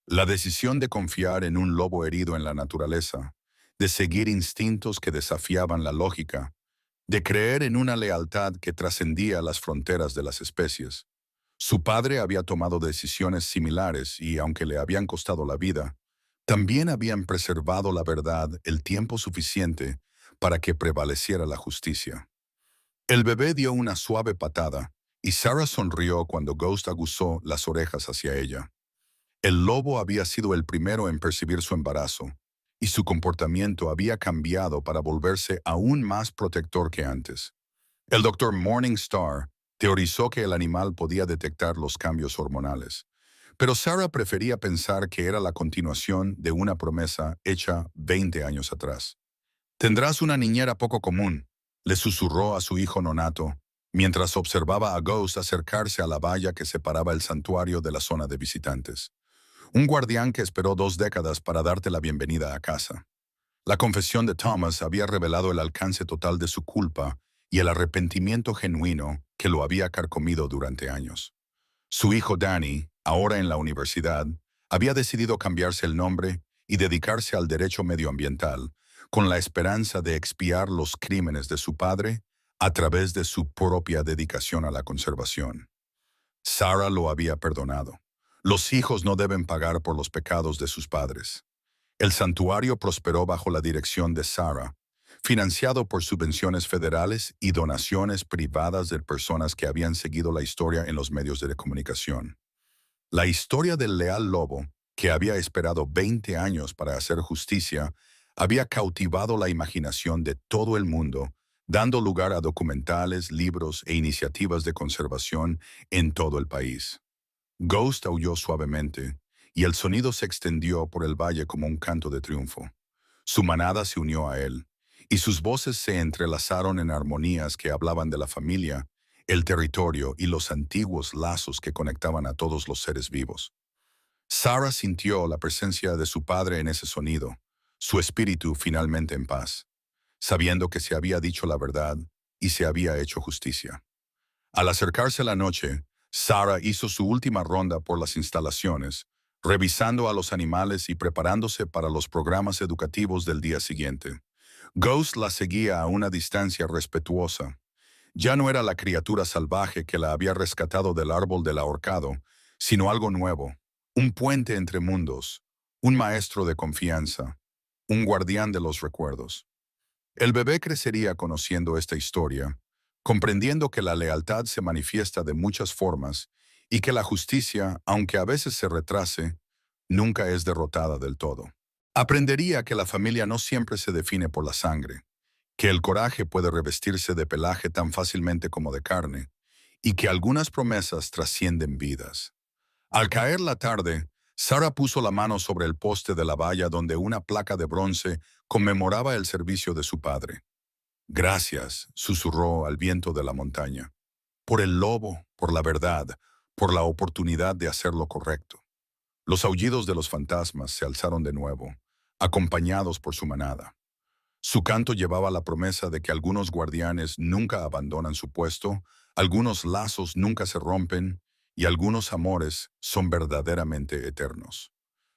La decisión de confiar en un lobo herido en la naturaleza, de seguir instintos que desafiaban la lógica, de creer en una lealtad que trascendía las fronteras de las especies. Su padre había tomado decisiones similares y, aunque le habían costado la vida, también habían preservado la verdad el tiempo suficiente para que prevaleciera la justicia. El bebé dio una suave patada y Sarah sonrió cuando Ghost aguzó las orejas hacia ella. El lobo había sido el primero en percibir su embarazo, y su comportamiento había cambiado para volverse aún más protector que antes. El doctor Morningstar teorizó que el animal podía detectar los cambios hormonales, pero Sarah prefería pensar que era la continuación de una promesa hecha 20 años atrás. «Tendrás una niñera poco común», le susurró a su hijo nonato, mientras observaba a Ghost acercarse a la valla que separaba el santuario de la zona de visitantes. Un guardián que esperó 2 décadas para darte la bienvenida a casa. La confesión de Thomas había revelado el alcance total de su culpa y el arrepentimiento genuino que lo había carcomido durante años. Su hijo Danny, ahora en la universidad, había decidido cambiarse el nombre y dedicarse al derecho medioambiental, con la esperanza de expiar los crímenes de su padre a través de su propia dedicación a la conservación. Sarah lo había perdonado. Los hijos no deben pagar por los pecados de sus padres. El santuario prosperó bajo la dirección de Sarah, financiado por subvenciones federales y donaciones privadas de personas que habían seguido la historia en los medios de comunicación. La historia del leal lobo, que había esperado 20 años para hacer justicia, había cautivado la imaginación de todo el mundo, dando lugar a documentales, libros e iniciativas de conservación en todo el país. Ghost aulló suavemente, y el sonido se extendió por el valle como un canto de triunfo. Su manada se unió a él, y sus voces se entrelazaron en armonías que hablaban de la familia, el territorio y los antiguos lazos que conectaban a todos los seres vivos. Sarah sintió la presencia de su padre en ese sonido, su espíritu finalmente en paz, sabiendo que se había dicho la verdad y se había hecho justicia. Al acercarse la noche, Sarah hizo su última ronda por las instalaciones, revisando a los animales y preparándose para los programas educativos del día siguiente. Ghost la seguía a una distancia respetuosa. Ya no era la criatura salvaje que la había rescatado del árbol del ahorcado, sino algo nuevo, un puente entre mundos, un maestro de confianza, un guardián de los recuerdos. El bebé crecería conociendo esta historia, comprendiendo que la lealtad se manifiesta de muchas formas y que la justicia, aunque a veces se retrase, nunca es derrotada del todo. Aprendería que la familia no siempre se define por la sangre, que el coraje puede revestirse de pelaje tan fácilmente como de carne, y que algunas promesas trascienden vidas. Al caer la tarde, Sarah puso la mano sobre el poste de la valla donde una placa de bronce conmemoraba el servicio de su padre. Gracias, susurró al viento de la montaña, por el lobo, por la verdad, por la oportunidad de hacer lo correcto. Los aullidos de los fantasmas se alzaron de nuevo, acompañados por su manada. Su canto llevaba la promesa de que algunos guardianes nunca abandonan su puesto, algunos lazos nunca se rompen y algunos amores son verdaderamente eternos.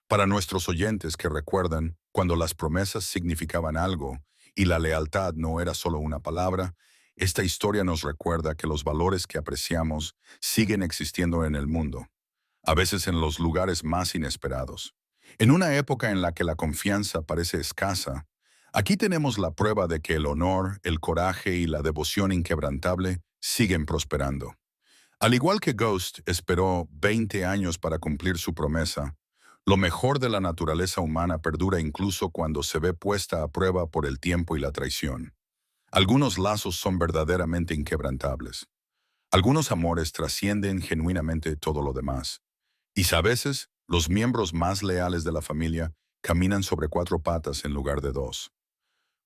Para nuestros oyentes que recuerdan cuando las promesas significaban algo y la lealtad no era solo una palabra, esta historia nos recuerda que los valores que apreciamos siguen existiendo en el mundo, a veces en los lugares más inesperados. En una época en la que la confianza parece escasa, aquí tenemos la prueba de que el honor, el coraje y la devoción inquebrantable siguen prosperando. Al igual que Ghost esperó 20 años para cumplir su promesa, lo mejor de la naturaleza humana perdura incluso cuando se ve puesta a prueba por el tiempo y la traición. Algunos lazos son verdaderamente inquebrantables. Algunos amores trascienden genuinamente todo lo demás. Y a veces, los miembros más leales de la familia caminan sobre 4 patas en lugar de 2.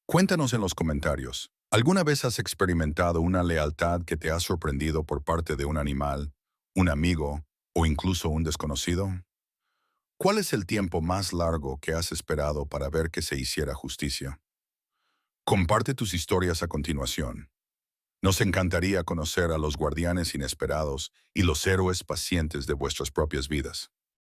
Cuéntanos en los comentarios, ¿alguna vez has experimentado una lealtad que te ha sorprendido por parte de un animal, un amigo o incluso un desconocido? ¿Cuál es el tiempo más largo que has esperado para ver que se hiciera justicia? Comparte tus historias a continuación. Nos encantaría conocer a los guardianes inesperados y los héroes pacientes de vuestras propias vidas.